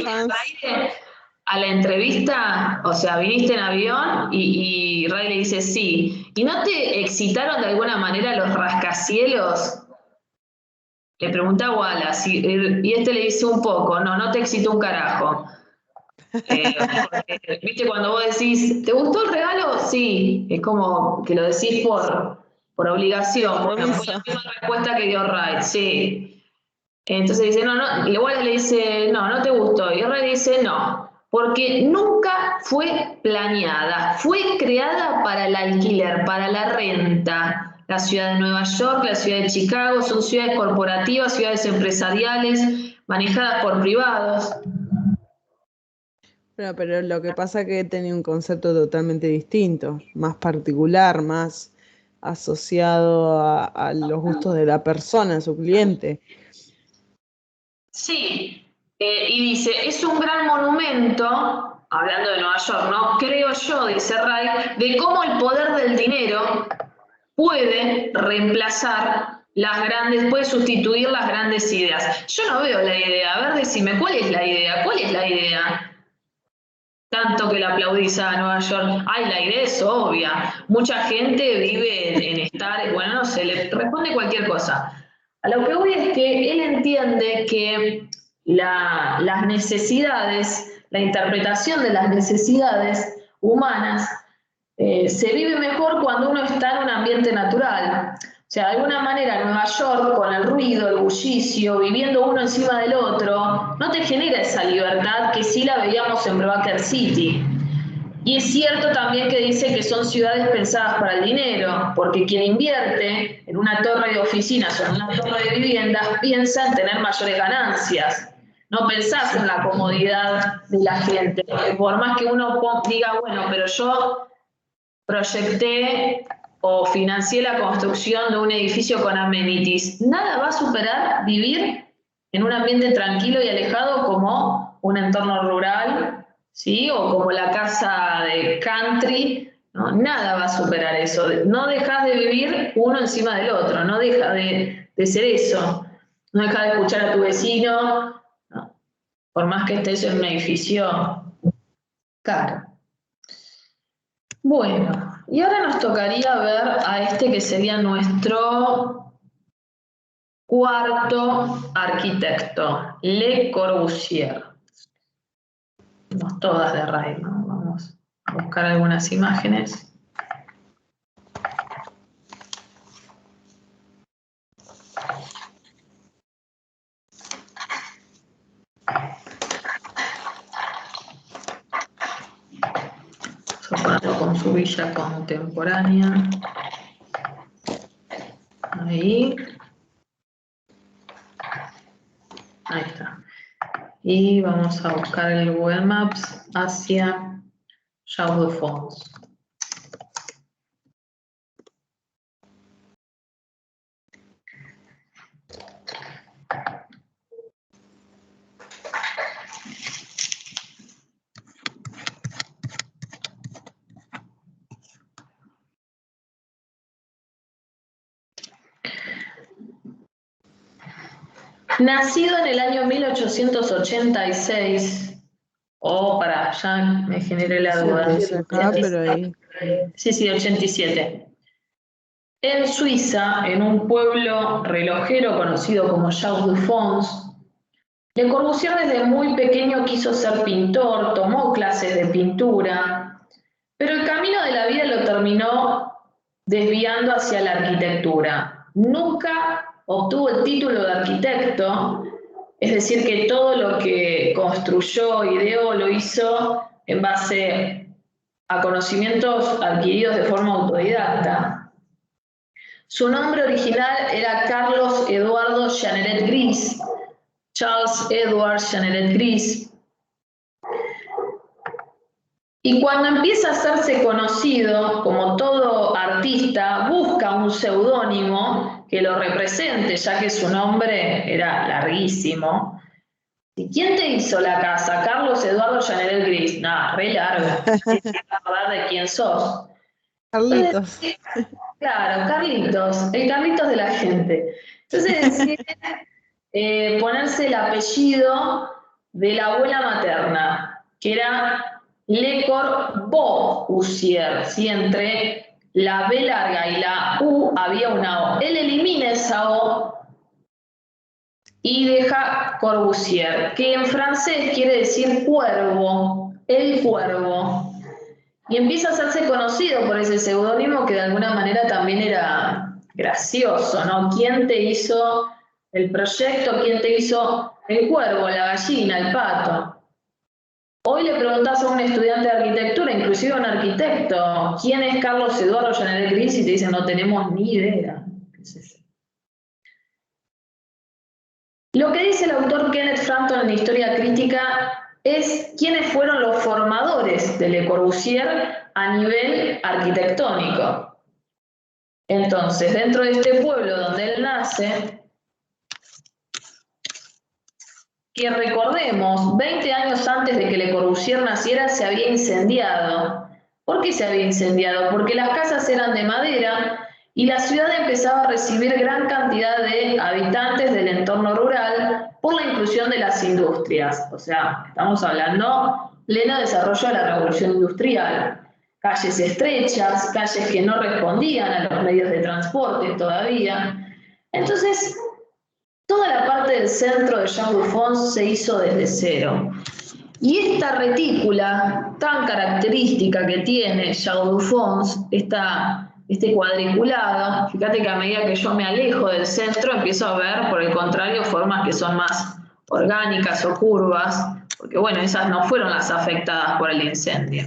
a la entrevista, o sea, viniste en avión y Ray le dice sí. ¿Y no te excitaron de alguna manera los rascacielos? Le pregunta a Wallace y este le dice un poco, no te excitó un carajo. Viste, cuando vos decís, ¿te gustó el regalo? Sí, es como que lo decís por obligación. Bueno, fue la misma respuesta que dio Wright, sí. Entonces dice, Wallace le dice, no te gustó. Y Wright dice, no, porque nunca fue planeada, fue creada para el alquiler, para la renta. La ciudad de Nueva York, la ciudad de Chicago, son ciudades corporativas, ciudades empresariales, manejadas por privados. Pero lo que pasa es que tenía un concepto totalmente distinto, más particular, más asociado a los gustos de la persona, su cliente. Sí, y dice, es un gran monumento, hablando de Nueva York, ¿no? Creo yo, dice Wright, de cómo el poder del dinero puede reemplazar puede sustituir las grandes ideas. Yo no veo la idea. A ver, decime, ¿cuál es la idea? ¿Cuál es la idea? Tanto que la aplaudís a Nueva York. Ay, la idea es obvia. Mucha gente vive en estar, bueno, no sé, le responde cualquier cosa. A lo que voy es que él entiende que las necesidades, la interpretación de las necesidades humanas se vive mejor cuando uno está en un ambiente natural. O sea, de alguna manera Nueva York, con el ruido, el bullicio, viviendo uno encima del otro, no te genera esa libertad que sí la veíamos en Broker City. Y es cierto también que dice que son ciudades pensadas para el dinero, porque quien invierte en una torre de oficinas o en una torre de viviendas piensa en tener mayores ganancias. No pensás en la comodidad de la gente. Por más que uno diga, bueno, pero yo proyecté o financié la construcción de un edificio con amenities. Nada va a superar vivir en un ambiente tranquilo y alejado como un entorno rural, ¿sí? O como la casa de country. ¿No? Nada va a superar eso. No dejas de vivir uno encima del otro, no deja de ser eso. No dejas de escuchar a tu vecino, ¿no? Por más que estés en un edificio caro. Bueno, y ahora nos tocaría ver a este que sería nuestro cuarto arquitecto, Le Corbusier. Tenemos todas de Wright, ¿no? Vamos a buscar algunas imágenes. Soprano con su villa contemporánea. Ahí. Ahí está. Y vamos a buscar el Google Maps hacia Chaux de Fonds. Nacido en el año 1886, ya me generé la duda. Acá, pero ahí. Sí, 87. En Suiza, en un pueblo relojero conocido como Chaux de Fonds, Le Corbusier desde muy pequeño quiso ser pintor, tomó clases de pintura, pero el camino de la vida lo terminó desviando hacia la arquitectura. Nunca obtuvo el título de arquitecto, es decir, que todo lo que construyó, ideó, lo hizo en base a conocimientos adquiridos de forma autodidacta. Su nombre original era Carlos Eduardo Jeanneret Gris, Charles Edward Jeanneret Gris. Y cuando empieza a hacerse conocido, como todo artista, busca un seudónimo que lo represente, ya que su nombre era larguísimo. ¿Y quién te hizo la casa? Carlos Eduardo Jeanneret Gris. Nada, re largo. Tienes que acordar de quién sos. Carlitos. Entonces, claro, Carlitos, el Carlitos de la gente. Entonces decide ponerse el apellido de la abuela materna, que era Le Corbusier, ¿sí? Entre la B larga y la U había una O. Él elimina esa O y deja Corbusier, que en francés quiere decir cuervo, el cuervo. Y empieza a hacerse conocido por ese seudónimo que de alguna manera también era gracioso, ¿no? ¿Quién te hizo el proyecto? ¿Quién te hizo el cuervo, la gallina, el pato? Hoy le preguntás a un estudiante de arquitectura, inclusive a un arquitecto, ¿quién es Carlos Eduardo Jeanneret Gris? Y te dicen, no tenemos ni idea. Lo que dice el autor Kenneth Frampton en Historia Crítica es quiénes fueron los formadores de Le Corbusier a nivel arquitectónico. Entonces, dentro de este pueblo donde él nace, que recordemos, 20 años antes de que Le Corbusier naciera se había incendiado. ¿Por qué se había incendiado? Porque las casas eran de madera y la ciudad empezaba a recibir gran cantidad de habitantes del entorno rural por la inclusión de las industrias. O sea, estamos hablando pleno desarrollo de la revolución industrial. Calles estrechas, calles que no respondían a los medios de transporte todavía. Entonces, toda la parte del centro de Jean-Bouffons se hizo desde cero. Y esta retícula tan característica que tiene Jean-Bouffons, este cuadriculado, fíjate que a medida que yo me alejo del centro empiezo a ver, por el contrario, formas que son más orgánicas o curvas, porque bueno, esas no fueron las afectadas por el incendio.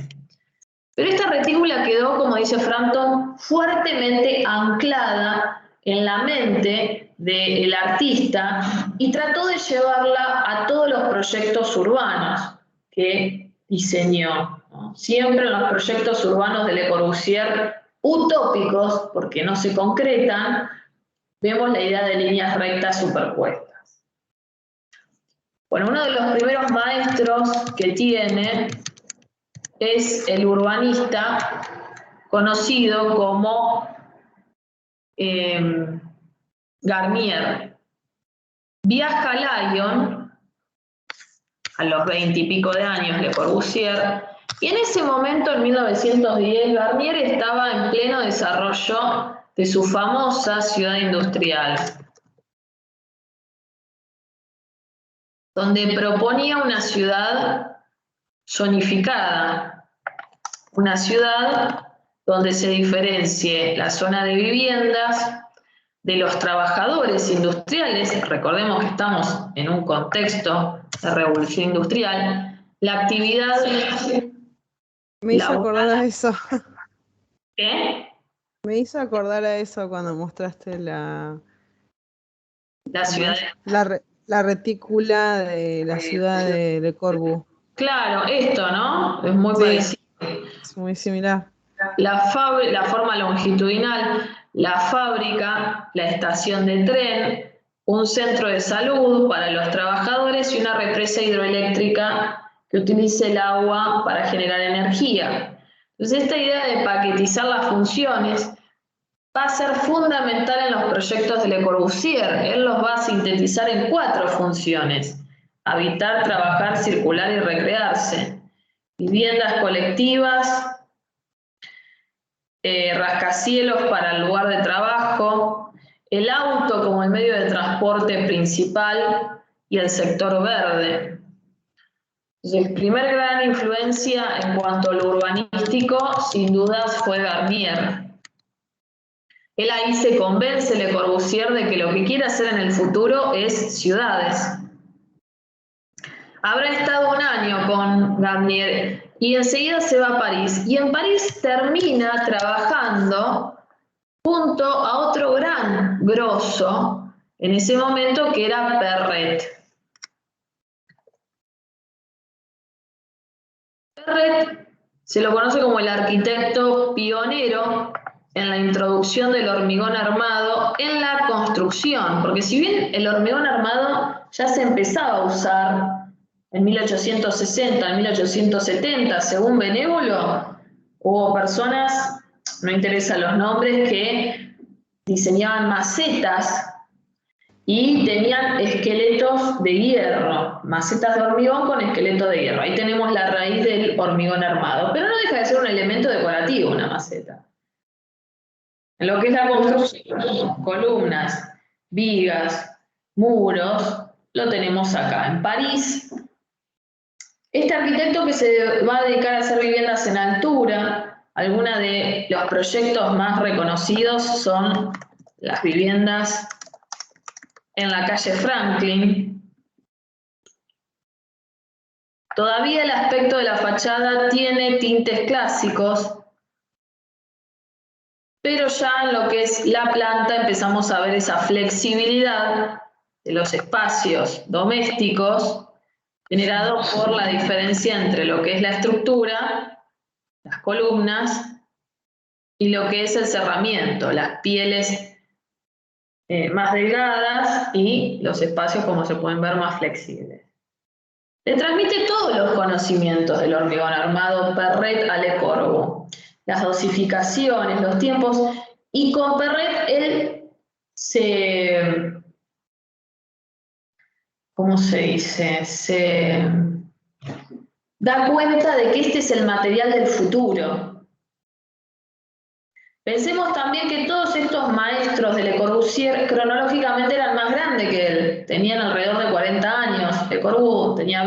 Pero esta retícula quedó, como dice Frampton, fuertemente anclada en la mente del artista y trató de llevarla a todos los proyectos urbanos que diseñó, ¿no? Siempre en los proyectos urbanos de Le Corbusier, utópicos, porque no se concretan, vemos la idea de líneas rectas superpuestas. Bueno, uno de los primeros maestros que tiene es el urbanista conocido como Garnier. Viaja a Lyon a los 20 y pico de años, Le Corbusier, y en ese momento, en 1910, Garnier estaba en pleno desarrollo de su famosa ciudad industrial, donde proponía una ciudad zonificada, una ciudad donde se diferencie la zona de viviendas de los trabajadores industriales. Recordemos que estamos en un contexto de revolución industrial. La actividad... Me hizo acordar a eso. ¿Qué? Me hizo acordar a eso cuando mostraste La ciudad. La retícula de la ciudad de Le Corbusier. Claro, esto, ¿no? Es muy parecido. Es muy similar. La forma longitudinal, la fábrica, la estación de tren, un centro de salud para los trabajadores y una represa hidroeléctrica que utilice el agua para generar energía. Entonces, esta idea de paquetizar las funciones va a ser fundamental en los proyectos de Le Corbusier. Él los va a sintetizar en 4 funciones: habitar, trabajar, circular y recrearse. Viviendas colectivas, rascacielos para el lugar de trabajo, el auto como el medio de transporte principal y el sector verde. Entonces, el primer gran influencia en cuanto a lo urbanístico, sin dudas, fue Garnier. Él ahí se convence, Le Corbusier, de que lo que quiere hacer en el futuro es ciudades. Habrá estado un año con Garnier y enseguida se va a París. Y en París termina trabajando junto a otro gran grosso en ese momento, que era Perret. Perret se lo conoce como el arquitecto pionero en la introducción del hormigón armado en la construcción, porque si bien el hormigón armado ya se empezaba a usar en 1860, en 1870, según Benévolo, hubo personas, no interesan los nombres, que diseñaban macetas y tenían esqueletos de hierro, macetas de hormigón con esqueleto de hierro. Ahí tenemos la raíz del hormigón armado, pero no deja de ser un elemento decorativo una maceta. En lo que es la construcción, columnas, vigas, muros, lo tenemos acá. En París, este arquitecto que se va a dedicar a hacer viviendas en altura, algunos de los proyectos más reconocidos son las viviendas en la calle Franklin. Todavía el aspecto de la fachada tiene tintes clásicos, pero ya en lo que es la planta empezamos a ver esa flexibilidad de los espacios domésticos generado por la diferencia entre lo que es la estructura, las columnas, y lo que es el cerramiento, las pieles más delgadas y los espacios, como se pueden ver, más flexibles. Le transmite todos los conocimientos del hormigón armado Perret a Le Corbusier, las dosificaciones, los tiempos, y con Perret él se, ¿cómo se dice? Se da cuenta de que este es el material del futuro. Pensemos también que todos estos maestros de Le Corbusier cronológicamente eran más grandes que él, tenían alrededor de 40 años, Le Corbusier tenía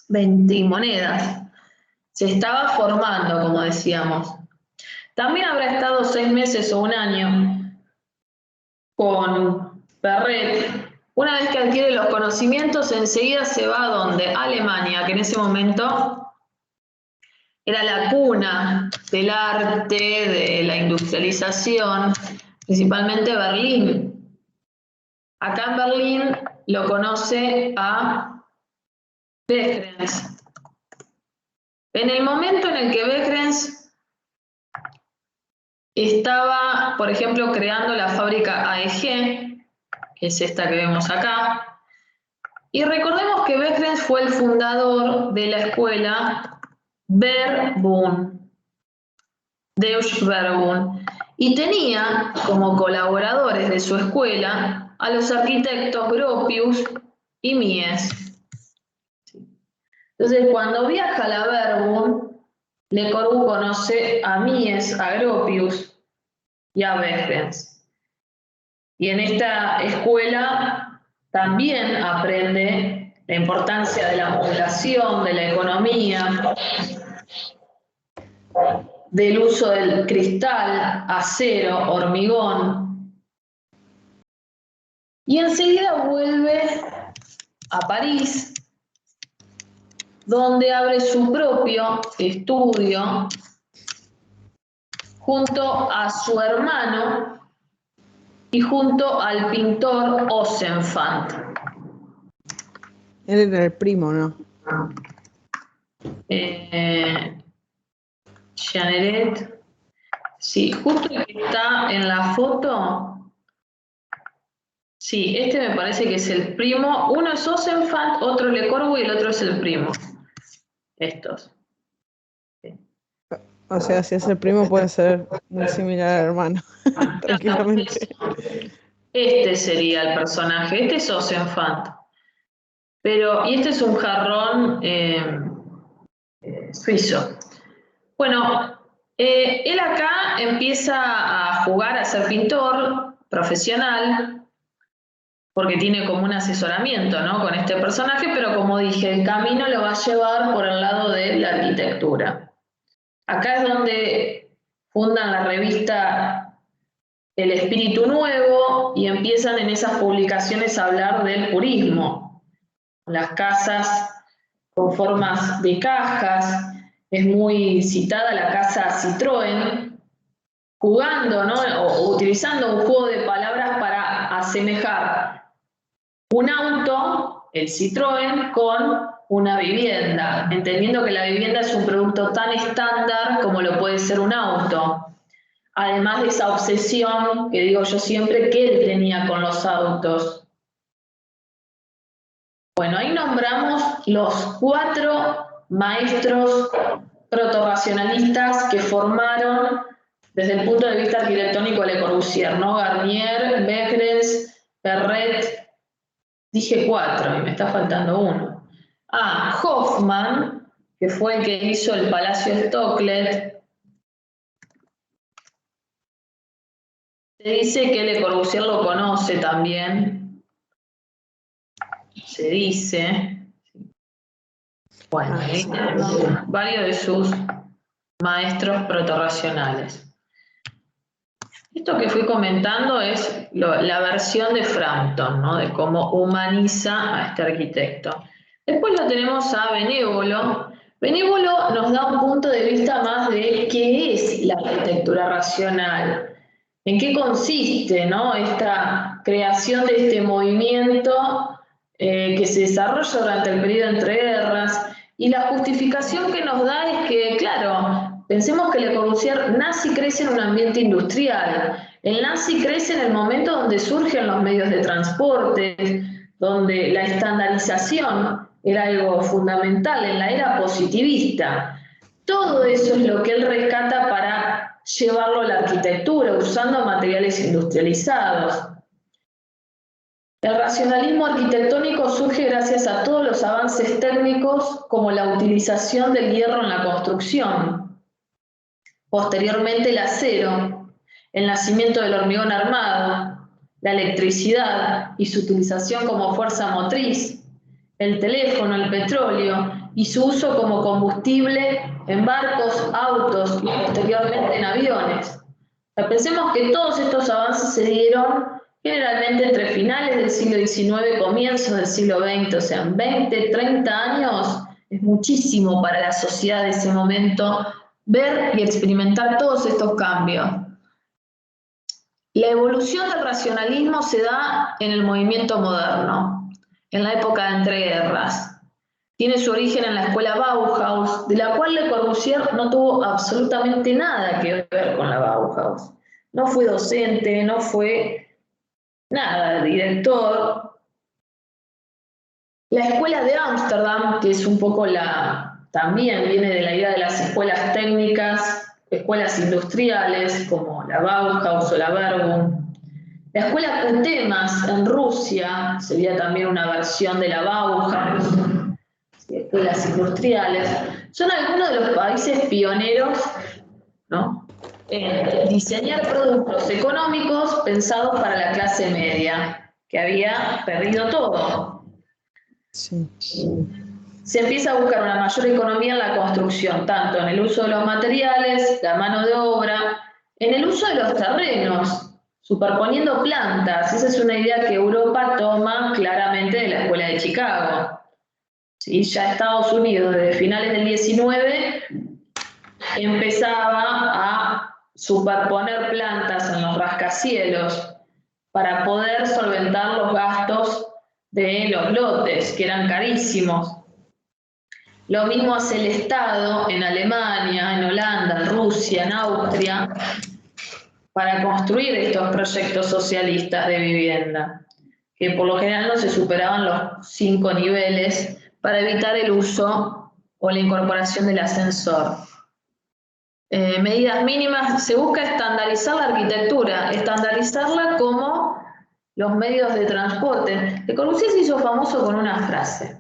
20 y monedas. Se estaba formando, como decíamos. También habrá estado 6 meses o un año con Perret. Una vez que adquiere los conocimientos, enseguida se va a ¿dónde? A Alemania, que en ese momento era la cuna del arte, de la industrialización, principalmente Berlín. Acá en Berlín lo conoce a Behrens. En el momento en el que Behrens estaba, por ejemplo, creando la fábrica AEG, que es esta que vemos acá, y recordemos que Behrens fue el fundador de la escuela Verbund, Deutsche Verbund, y tenía como colaboradores de su escuela a los arquitectos Gropius y Mies. Entonces, cuando viaja a la Verbund, Le Corbusier conoce a Mies, a Gropius y a Behrens. Y en esta escuela también aprende la importancia de la modulación, de la economía, del uso del cristal, acero, hormigón. Y enseguida vuelve a París, donde abre su propio estudio junto a su hermano y junto al pintor Osenfant. Él era el primo, ¿no? Jeanneret. Sí, justo el que está en la foto. Sí, este me parece que es el primo. Uno es Osenfant, otro Le Corbusier y el otro es el primo. Estos. O sea, si es el primo puede ser muy similar al hermano, tranquilamente. Este sería el personaje, este es Osenfant. Y este es un jarrón suizo. Bueno, él acá empieza a jugar a ser pintor profesional, porque tiene como un asesoramiento, ¿no?, con este personaje, pero como dije, el camino lo va a llevar por el lado de la arquitectura. Acá es donde fundan la revista El Espíritu Nuevo y empiezan en esas publicaciones a hablar del purismo. Las casas con formas de cajas, es muy citada la casa Citroën, jugando, ¿no?, o utilizando un juego de palabras para asemejar un auto, el Citroën, con una vivienda, entendiendo que la vivienda es un producto tan estándar como lo puede ser un auto. Además de esa obsesión, que digo yo siempre, que él tenía con los autos. Bueno, ahí nombramos los 4 maestros protorracionalistas que formaron desde el punto de vista arquitectónico Le Corbusier, ¿no? Garnier, Behrens, Perret. Dije 4 y me está faltando uno. Hoffmann, que fue el que hizo el Palacio Stocklet. Se dice que Le Corbusier lo conoce también. Se dice. Bueno, ahí tenemos varios de sus maestros protorracionales. Esto que fui comentando es la versión de Frampton, ¿no?, de cómo humaniza a este arquitecto. Después lo tenemos a Benévolo. Benévolo nos da un punto de vista más de qué es la arquitectura racional, en qué consiste, ¿no?, esta creación de este movimiento que se desarrolla durante el periodo entre guerras, y la justificación que nos da es que, claro, pensemos que Le Corbusier nace y crece en un ambiente industrial. El nazi crece en el momento donde surgen los medios de transporte, donde la estandarización era algo fundamental en la era positivista. Todo eso es lo que él rescata para llevarlo a la arquitectura, usando materiales industrializados. El racionalismo arquitectónico surge gracias a todos los avances técnicos, como la utilización del hierro en la construcción, posteriormente el acero, el nacimiento del hormigón armado, la electricidad y su utilización como fuerza motriz, el teléfono, el petróleo y su uso como combustible en barcos, autos y posteriormente en aviones. Pensemos que todos estos avances se dieron generalmente entre finales del siglo XIX, comienzos del siglo XX, o sea, en 20, 30 años es muchísimo para la sociedad de ese momento ver y experimentar todos estos cambios. La evolución del racionalismo se da en el movimiento moderno, en la época de entreguerras. Tiene su origen en la escuela Bauhaus, de la cual Le Corbusier no tuvo absolutamente nada que ver con la Bauhaus. No fue docente, no fue nada, director. La escuela de Ámsterdam, que es un poco también viene de la idea de las escuelas técnicas, escuelas industriales, como la Bauhaus o la Verbum. La escuela Cutemas en Rusia sería también una versión de la Bauhaus, escuelas industriales. Son algunos de los países pioneros, ¿no?, en diseñar productos económicos pensados para la clase media, que había perdido todo. Sí. Se empieza a buscar una mayor economía en la construcción, tanto en el uso de los materiales, la mano de obra, en el uso de los terrenos, superponiendo plantas. Esa es una idea que Europa toma claramente de la Escuela de Chicago. ¿Sí? Ya Estados Unidos, desde finales del 19, empezaba a superponer plantas en los rascacielos para poder solventar los gastos de los lotes, que eran carísimos. Lo mismo hace el Estado en Alemania, en Holanda, en Rusia, en Austria, para construir estos proyectos socialistas de vivienda, que por lo general no se superaban los 5 niveles para evitar el uso o la incorporación del ascensor. Medidas mínimas, se busca estandarizar la arquitectura, estandarizarla como los medios de transporte. Le Corbusier se hizo famoso con una frase,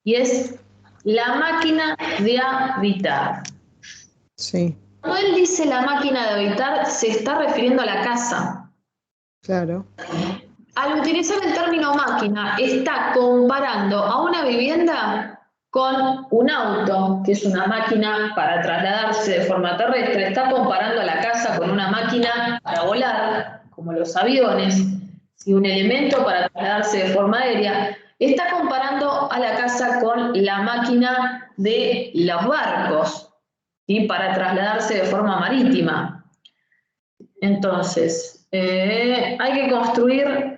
y es la máquina de habitar. Sí. Cuando él dice la máquina de habitar, se está refiriendo a la casa. Claro. Al utilizar el término máquina, está comparando a una vivienda con un auto, que es una máquina para trasladarse de forma terrestre. Está comparando a la casa con una máquina para volar, como los aviones, y un elemento para trasladarse de forma aérea. Está comparando a la casa con la máquina de los barcos, ¿sí?, para trasladarse de forma marítima. Entonces, hay que construir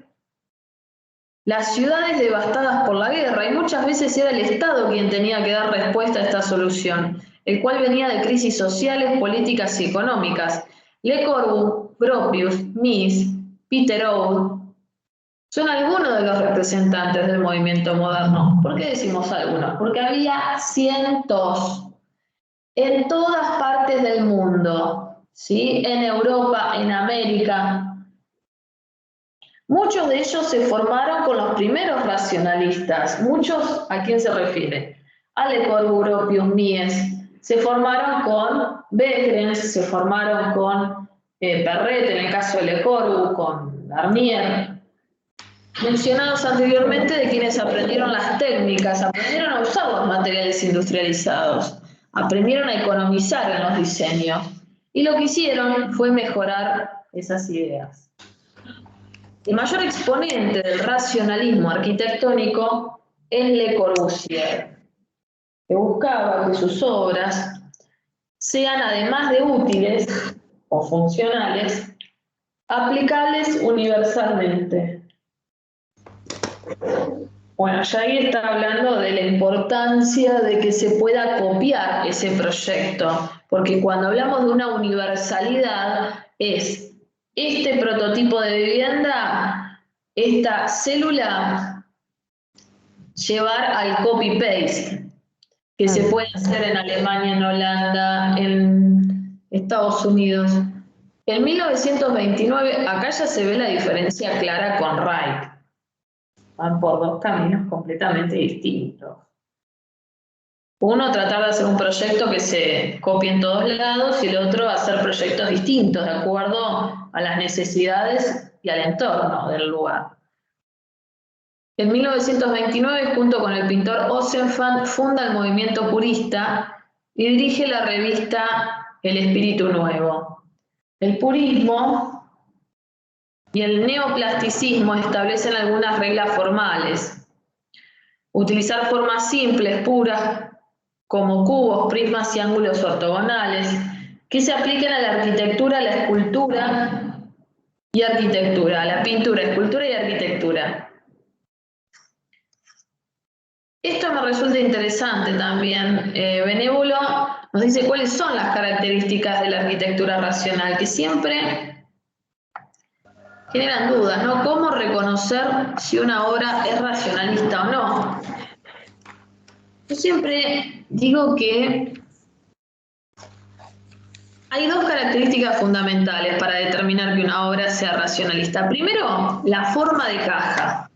las ciudades devastadas por la guerra, y muchas veces era el Estado quien tenía que dar respuesta a esta solución, el cual venía de crisis sociales, políticas y económicas. Le Corbusier, Gropius, Mies, Peter Oud son algunos de los representantes del movimiento moderno. ¿Por qué decimos algunos? Porque había cientos en todas partes del mundo, ¿sí?, en Europa, en América. Muchos de ellos se formaron con los primeros racionalistas. Muchos, ¿a quién se refiere? A Le Corbusier, Gropius, Mies. Se formaron con Behrens, se formaron con Perret, en el caso de Le Corbusier, con Garnier. Mencionados anteriormente, de quienes aprendieron las técnicas, aprendieron a usar los materiales industrializados, aprendieron a economizar en los diseños. Y lo que hicieron fue mejorar esas ideas. El mayor exponente del racionalismo arquitectónico es Le Corbusier, que buscaba que sus obras sean, además de útiles o funcionales, aplicables universalmente. Bueno, ya ahí está hablando de la importancia de que se pueda copiar ese proyecto, porque cuando hablamos de una universalidad es este prototipo de vivienda, esta célula llevar al copy-paste, que se puede hacer en Alemania, en Holanda, en Estados Unidos. En 1929, acá ya se ve la diferencia clara con Wright. Van por dos caminos completamente distintos. Uno, tratar de hacer un proyecto que se copie en todos lados, y el otro, hacer proyectos distintos, de acuerdo a las necesidades y al entorno del lugar. En 1929, junto con el pintor Ozenfant, funda el movimiento purista y dirige la revista El Espíritu Nuevo. El purismo y el neoplasticismo establecen algunas reglas formales. Utilizar formas simples, puras, como cubos, prismas y ángulos ortogonales, que se apliquen a la arquitectura, a la escultura y arquitectura, a la pintura, escultura y arquitectura. Esto me resulta interesante también. Benévolo nos dice cuáles son las características de la arquitectura racional, que siempre generan dudas, ¿no? ¿Cómo reconocer si una obra es racionalista o no? Yo siempre digo que hay dos características fundamentales para determinar que una obra sea racionalista. Primero, la forma de caja.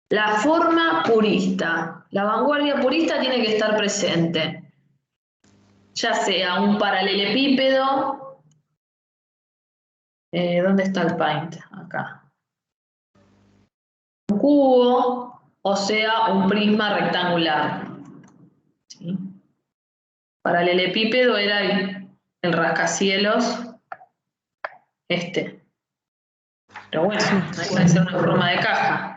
La forma purista. La vanguardia purista tiene que estar presente. Ya sea un paralelepípedo. ¿Dónde está el paint? Acá. Un cubo, o sea, un prisma rectangular. ¿Sí? Paralelepípedo era el rascacielos este. Pero bueno, no deja de ser una forma de caja.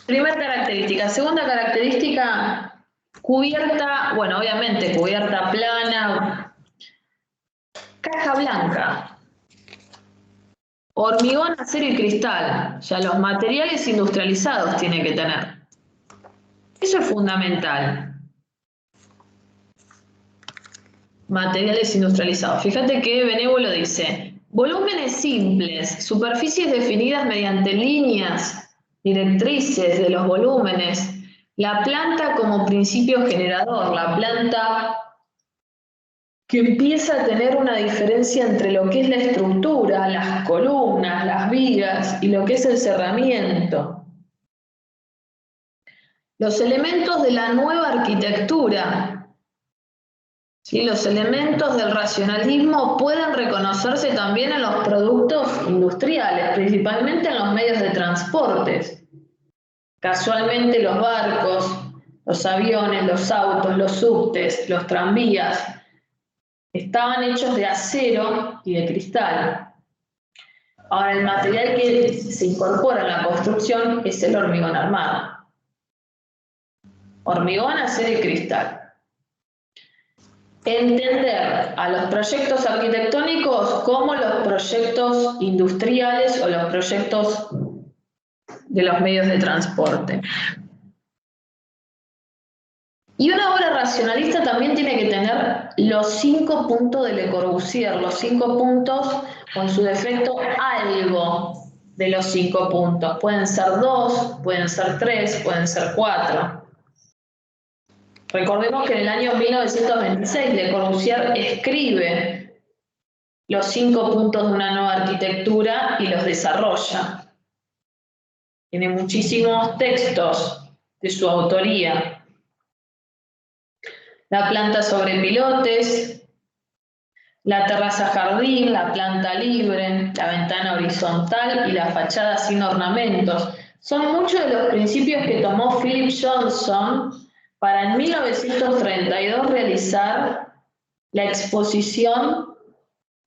Primera característica. Segunda característica, cubierta, bueno, obviamente cubierta plana, caja blanca, hormigón, acero y cristal. Ya los materiales industrializados tiene que tener. Eso es fundamental. Materiales industrializados. Fíjate que Benévolo dice, volúmenes simples, superficies definidas mediante líneas directrices de los volúmenes, la planta como principio generador, la planta que empieza a tener una diferencia entre lo que es la estructura, las columnas, las vigas y lo que es el cerramiento. Los elementos de la nueva arquitectura, ¿sí? Los elementos del racionalismo pueden reconocerse también en los productos industriales, principalmente en los medios de transporte. Casualmente los barcos, los aviones, los autos, los subtes, los tranvías, estaban hechos de acero y de cristal. Ahora, el material que se incorpora en la construcción es el hormigón armado. Hormigón, acero y cristal. Entender a los proyectos arquitectónicos como los proyectos industriales o los proyectos de los medios de transporte. Y una obra racionalista también tiene que tener los 5 puntos de Le Corbusier, los 5 puntos, o en su defecto, algo de los 5 puntos. Pueden ser 2, pueden ser 3, pueden ser 4. Recordemos que en el año 1926 Le Corbusier escribe los 5 puntos de una nueva arquitectura y los desarrolla. Tiene muchísimos textos de su autoría. La planta sobre pilotes, la terraza jardín, la planta libre, la ventana horizontal y la fachada sin ornamentos. Son muchos de los principios que tomó Philip Johnson para en 1932 realizar la exposición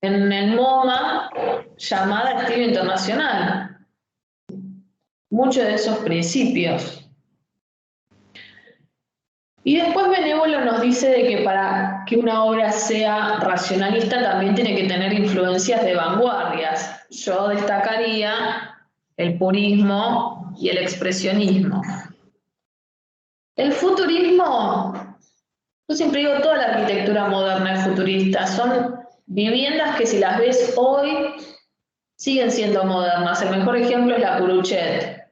en el MoMA llamada Estilo Internacional. Muchos de esos principios. Y después Benévolo nos dice de que para que una obra sea racionalista también tiene que tener influencias de vanguardias. Yo destacaría el purismo y el expresionismo. El futurismo, yo siempre digo, toda la arquitectura moderna es futurista. Son viviendas que si las ves hoy siguen siendo modernas. El mejor ejemplo es la Curuchet.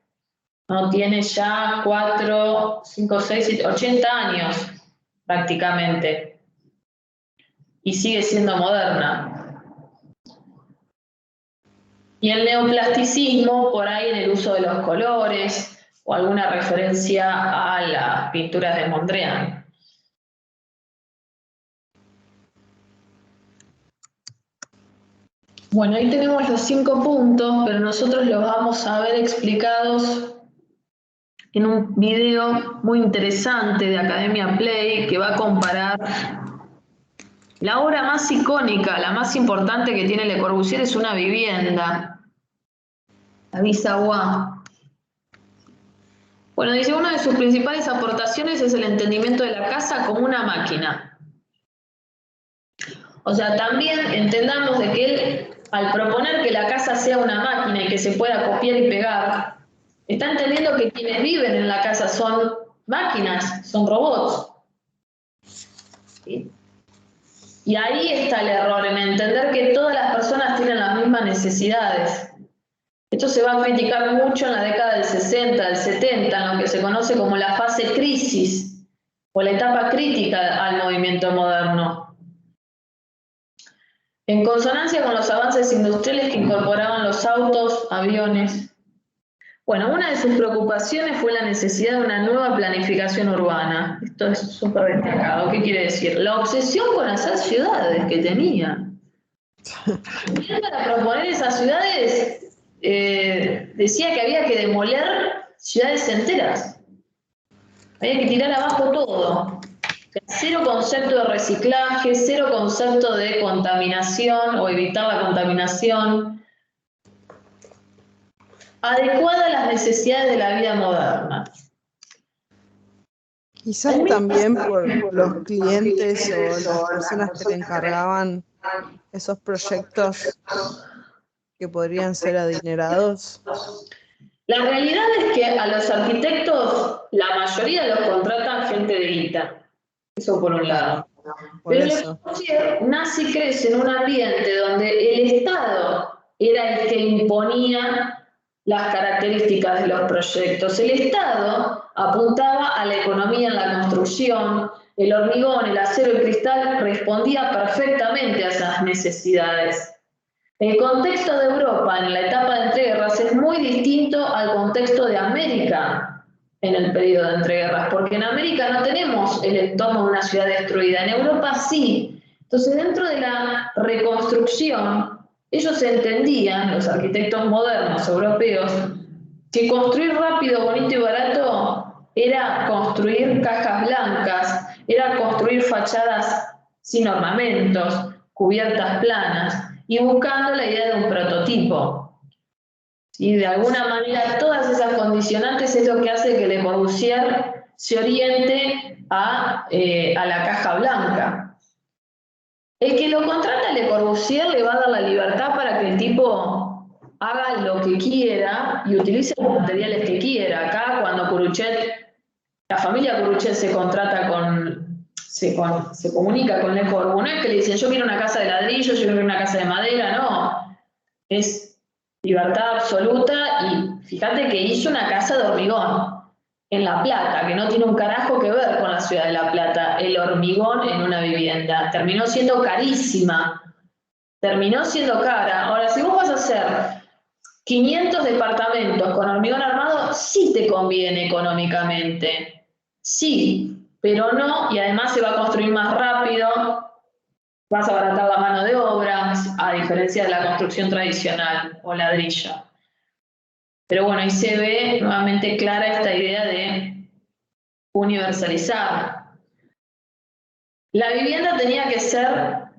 ¿No? Tiene ya 4, 5, 6, 7, 80 años prácticamente. Y sigue siendo moderna. Y el neoplasticismo, por ahí en el uso de los colores, o alguna referencia a las pinturas de Mondrian. Bueno, ahí tenemos los 5 puntos, pero nosotros los vamos a ver explicados en un video muy interesante de Academia Play que va a comparar la obra más icónica, la más importante que tiene Le Corbusier es una vivienda, la Vie Savoye. Bueno, dice, una de sus principales aportaciones es el entendimiento de la casa como una máquina. O sea, también entendamos de que él, al proponer que la casa sea una máquina y que se pueda copiar y pegar, está entendiendo que quienes viven en la casa son máquinas, son robots. ¿Sí? Y ahí está el error, en entender que todas las personas tienen las mismas necesidades. Esto se va a criticar mucho en la década del 60, del 70, en lo que se conoce como la fase crisis, o la etapa crítica al movimiento moderno. En consonancia con los avances industriales que incorporaban los autos, aviones. Bueno, una de sus preocupaciones fue la necesidad de una nueva planificación urbana. Esto es súper destacado. ¿Qué quiere decir? La obsesión con hacer ciudades que tenía. Y para proponer esas ciudades, decía que había que demoler ciudades enteras. Había que tirar abajo todo. Cero concepto de reciclaje, cero concepto de contaminación o evitar la contaminación. Adecuada a las necesidades de la vida moderna. Quizás también por los clientes o las personas que le encargaban esos proyectos que podrían ser adinerados. La realidad es que a los arquitectos, la mayoría los contratan gente de guita. Eso por un lado. Pero Le Corbusier nace y crece en un ambiente donde el Estado era el que imponía las características de los proyectos. El Estado apuntaba a la economía en la construcción, el hormigón, el acero y el cristal respondía perfectamente a esas necesidades. El contexto de Europa en la etapa de entreguerras es muy distinto al contexto de América en el periodo de entreguerras, porque en América no tenemos el entorno de una ciudad destruida, en Europa sí. Entonces, dentro de la reconstrucción, ellos entendían, los arquitectos modernos europeos, que construir rápido, bonito y barato era construir cajas blancas, era construir fachadas sin ornamentos, cubiertas planas, y buscando la idea de un prototipo. Y de alguna manera todas esas condicionantes es lo que hace que Le Corbusier se oriente a la caja blanca. El que lo contrata a Le Corbusier le va a dar la libertad para que el tipo haga lo que quiera y utilice los materiales que quiera. Acá cuando Curuchet, la familia Curuchet se comunica con Le Corbusier, no es que le dicen yo quiero una casa de ladrillo, yo quiero una casa de madera, no. Es libertad absoluta y fíjate que hizo una casa de hormigón en La Plata, que no tiene un carajo que ver con la ciudad de La Plata, el hormigón en una vivienda. Terminó siendo carísima, terminó siendo cara. Ahora, si vos vas a hacer 500 departamentos con hormigón armado, sí te conviene económicamente, sí, pero no, y además se va a construir más rápido, vas a abaratar la mano de obra, a diferencia de la construcción tradicional o ladrillo. Pero bueno, ahí se ve nuevamente clara esta idea de universalizar. La vivienda tenía que ser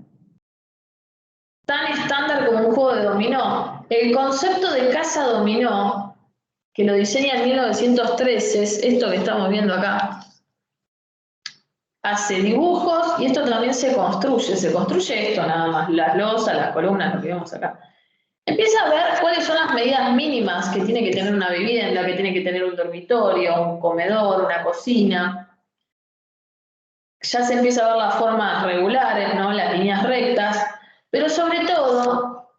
tan estándar como un juego de dominó. El concepto de casa dominó, que lo diseña en 1913, es esto que estamos viendo acá. Hace dibujos y esto también se construye esto nada más, las losas, las columnas, lo que vemos acá. Empieza a ver cuáles son las medidas mínimas que tiene que tener una vivienda, que tiene que tener un dormitorio, un comedor, una cocina. Ya se empieza a ver las formas regulares, ¿no? Las líneas rectas, pero sobre todo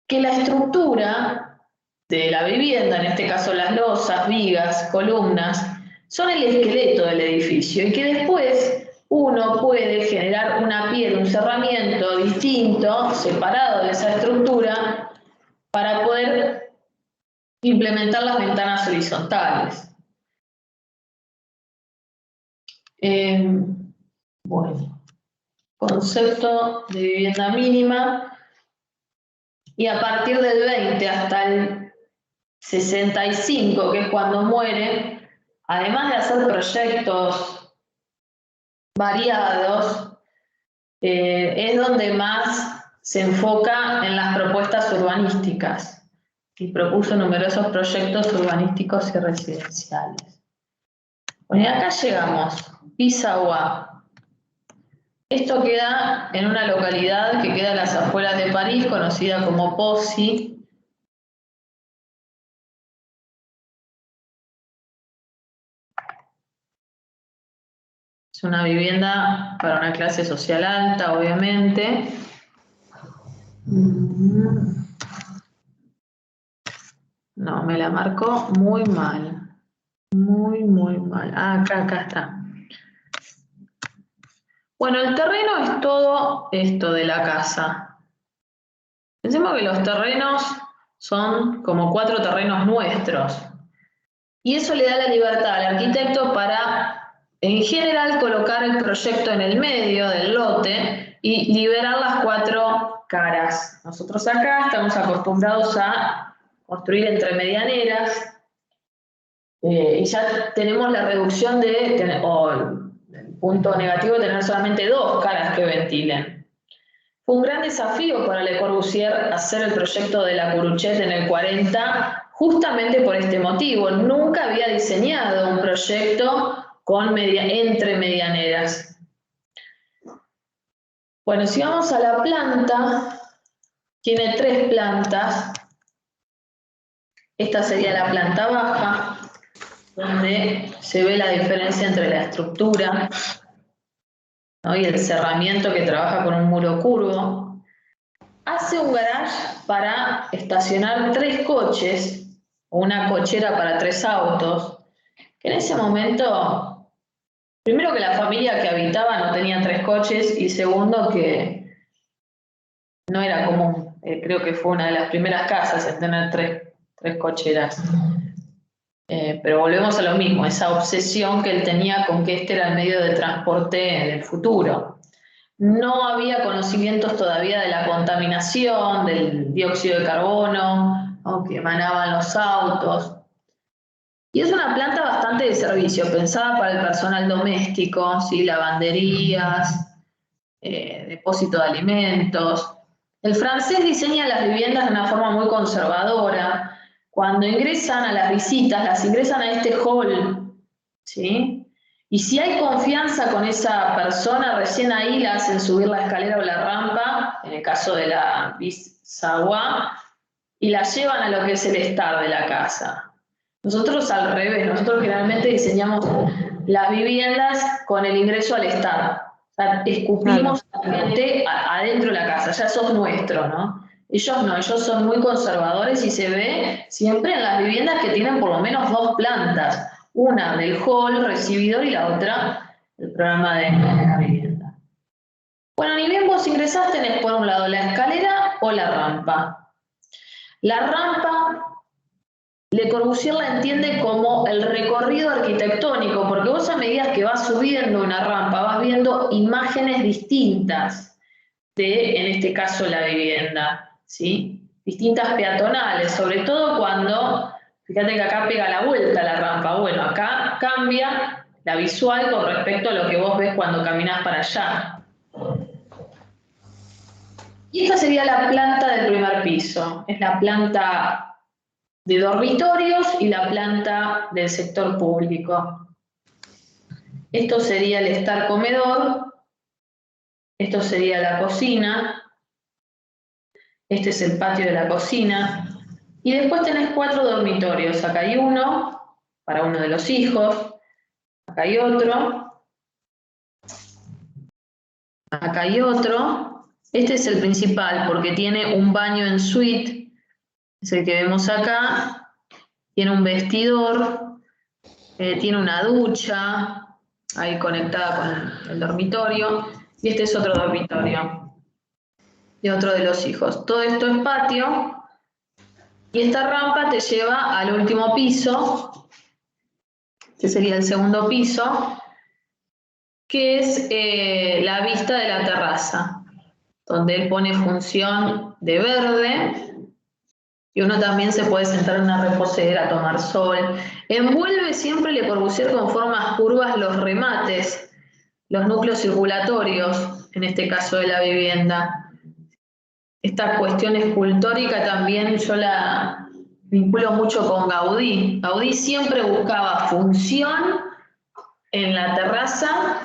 que la estructura de la vivienda, en este caso las losas, vigas, columnas, son el esqueleto del edificio y que después uno puede generar una piel, un cerramiento distinto, separado de esa estructura, para poder implementar las ventanas horizontales. Bueno, concepto de vivienda mínima, y a partir del 20 hasta el 65, que es cuando muere, además de hacer proyectos variados, es donde más se enfoca en las propuestas urbanísticas y propuso numerosos proyectos urbanísticos y residenciales. Bueno, y acá llegamos, Pisagua. Esto queda en una localidad que queda a las afueras de París, conocida como Poissy. Es una vivienda para una clase social alta, obviamente. No, me la marcó muy mal. Muy mal. Ah, acá está. Bueno, el terreno es todo esto de la casa. Pensemos que los terrenos son como 4 terrenos nuestros. Y eso le da la libertad al arquitecto para, en general, colocar el proyecto en el medio del lote y liberar las 4 caras. Nosotros acá estamos acostumbrados a construir entre medianeras, y ya tenemos la reducción de, o el punto negativo de tener solamente 2 caras que ventilen. Fue un gran desafío para Le Corbusier hacer el proyecto de la Curuchet en el 40, justamente por este motivo. Nunca había diseñado un proyecto con entre medianeras. Bueno, si vamos a la planta, tiene 3 plantas. Esta sería la planta baja, donde se ve la diferencia entre la estructura, ¿no? Y el cerramiento, que trabaja con un muro curvo. Hace un garage para estacionar 3 coches, o una cochera para 3 autos, que en ese momento, primero que la familia que habitaba no tenía 3 coches, y segundo que no era común. Creo que fue una de las primeras casas en tener 3 cocheras. Pero volvemos a lo mismo, esa obsesión que él tenía con que este era el medio de transporte del futuro. No había conocimientos todavía de la contaminación, del dióxido de carbono, ¿no?, que emanaban los autos. Y es una planta bastante de servicio, pensada para el personal doméstico, ¿sí? Lavanderías, depósito de alimentos. El francés diseña las viviendas de una forma muy conservadora. Cuando ingresan a las visitas, las ingresan a este hall, ¿sí? Y si hay confianza con esa persona, recién ahí la hacen subir la escalera o la rampa, en el caso de la Pisagua, y la llevan a lo que es el estar de la casa. Nosotros al revés, nosotros generalmente diseñamos las viviendas con el ingreso al estar. O sea, escupimos a la gente adentro de la casa, ya sos nuestro, ¿no? Ellos no, ellos son muy conservadores y se ve siempre en las viviendas que tienen por lo menos 2 plantas. Una del hall, recibidor, y la otra el programa de la vivienda. Bueno, ni bien vos ingresás, tenés por un lado la escalera o la rampa. La rampa, Le Corbusier la entiende como el recorrido arquitectónico, porque vos, a medida que vas subiendo una rampa, vas viendo imágenes distintas de, en este caso, la vivienda, ¿sí? Distintas peatonales, sobre todo cuando, fíjate que acá pega la vuelta la rampa. Bueno, acá cambia la visual con respecto a lo que vos ves cuando caminás para allá. Y esta sería la planta del primer piso. Es la planta de dormitorios y la planta del sector público. Esto sería el estar comedor, esto sería la cocina, este es el patio de la cocina, y después tenés 4 dormitorios. Acá hay uno para uno de los hijos, acá hay otro, Este es el principal porque tiene un baño en suite, es el que vemos acá, tiene un vestidor, tiene una ducha, ahí conectada con el dormitorio, y este es otro dormitorio de otro de los hijos. Todo esto es patio, y esta rampa te lleva al último piso, que sería el segundo piso, que es la vista de la terraza, donde él pone función de verde, y uno también se puede sentar en una reposera a tomar sol. Envuelve siempre Le Corbusier con formas curvas los remates, los núcleos circulatorios, en este caso de la vivienda. Esta cuestión escultórica también yo la vinculo mucho con Gaudí. Gaudí siempre buscaba función en la terraza,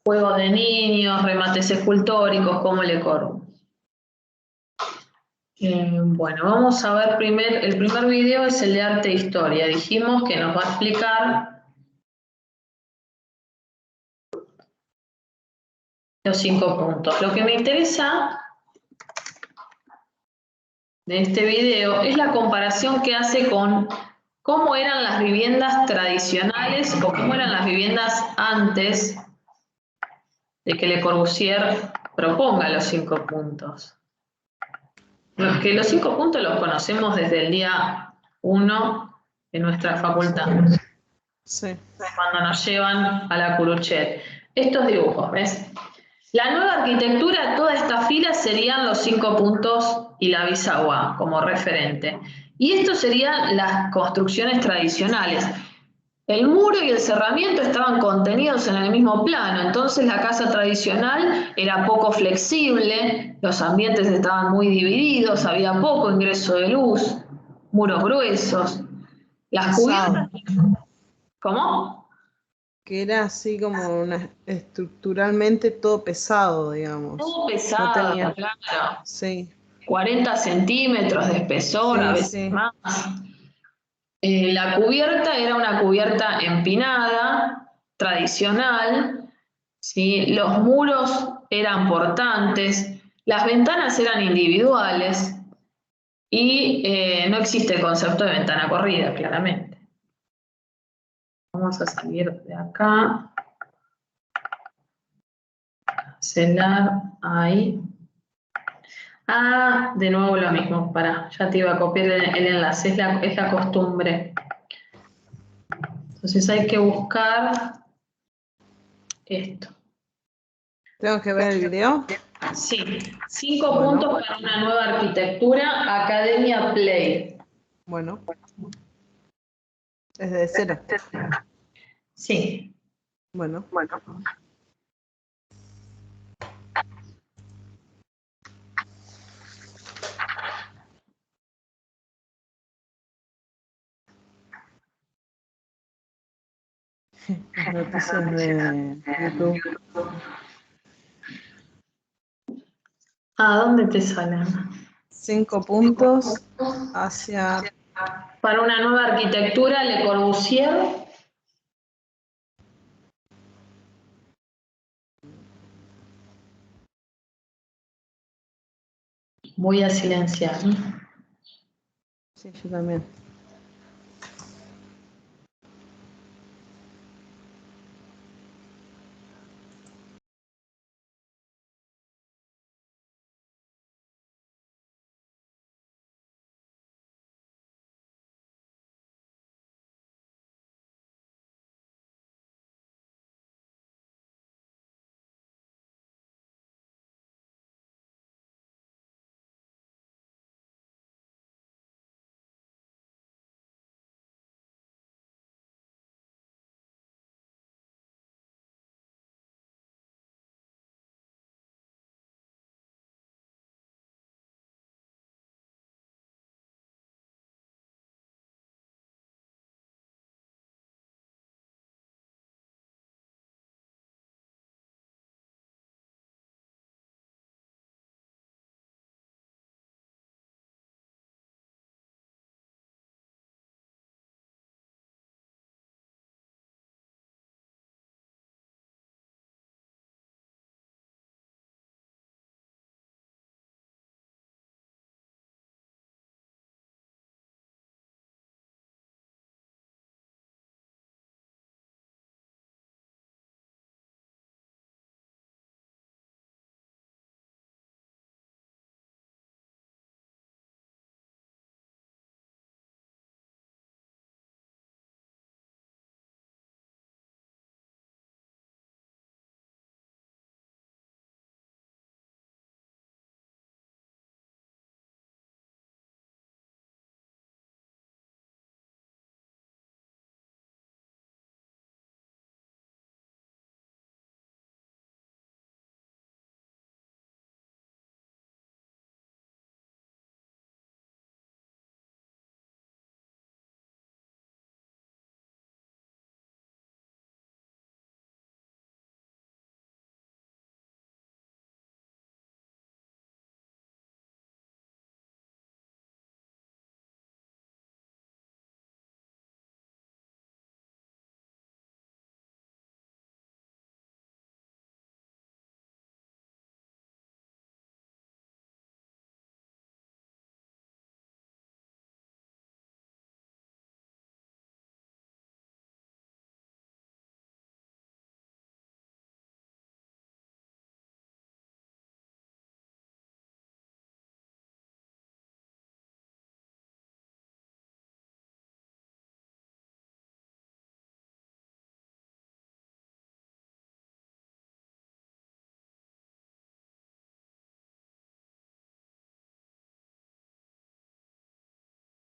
juegos de niños, remates escultóricos, como Le Corbusier. Bueno, vamos a ver el primer video es el de arte e historia. Dijimos que nos va a explicar los 5 puntos. Lo que me interesa de este video es la comparación que hace con cómo eran las viviendas tradicionales o cómo eran las viviendas antes de que Le Corbusier proponga los 5 puntos. Que los 5 puntos los conocemos desde el día 1 de nuestra facultad. Sí. Cuando nos llevan a la Curuchet. Estos dibujos, ¿ves? La nueva arquitectura, toda esta fila serían los 5 puntos y la bisagua como referente. Y esto serían las construcciones tradicionales. El muro y el cerramiento estaban contenidos en el mismo plano, entonces la casa tradicional era poco flexible, los ambientes estaban muy divididos, había poco ingreso de luz, muros gruesos. Las cubiertas... ¿Cómo? Que era así como estructuralmente todo pesado, digamos. Todo No pesado, tenía. claro. Sí, 40 centímetros de espesor, a sí, veces sí. más. La cubierta era una cubierta empinada, tradicional, ¿sí? Los muros eran portantes, las ventanas eran individuales y no existe el concepto de ventana corrida, claramente. Vamos a salir de acá. Cancelar, ahí. Ah, de nuevo lo mismo, pará, ya te iba a copiar el enlace, es la costumbre. Entonces hay que buscar esto. ¿Tengo que ver el video? Sí, 5 puntos para una nueva arquitectura, Academia Play. Bueno, es de cero. Sí. Bueno. Las noticias de YouTube. ¿A dónde te salen? 5 puntos hacia. Para una nueva arquitectura, Le Corbusier. Voy a silenciar. Sí, yo también.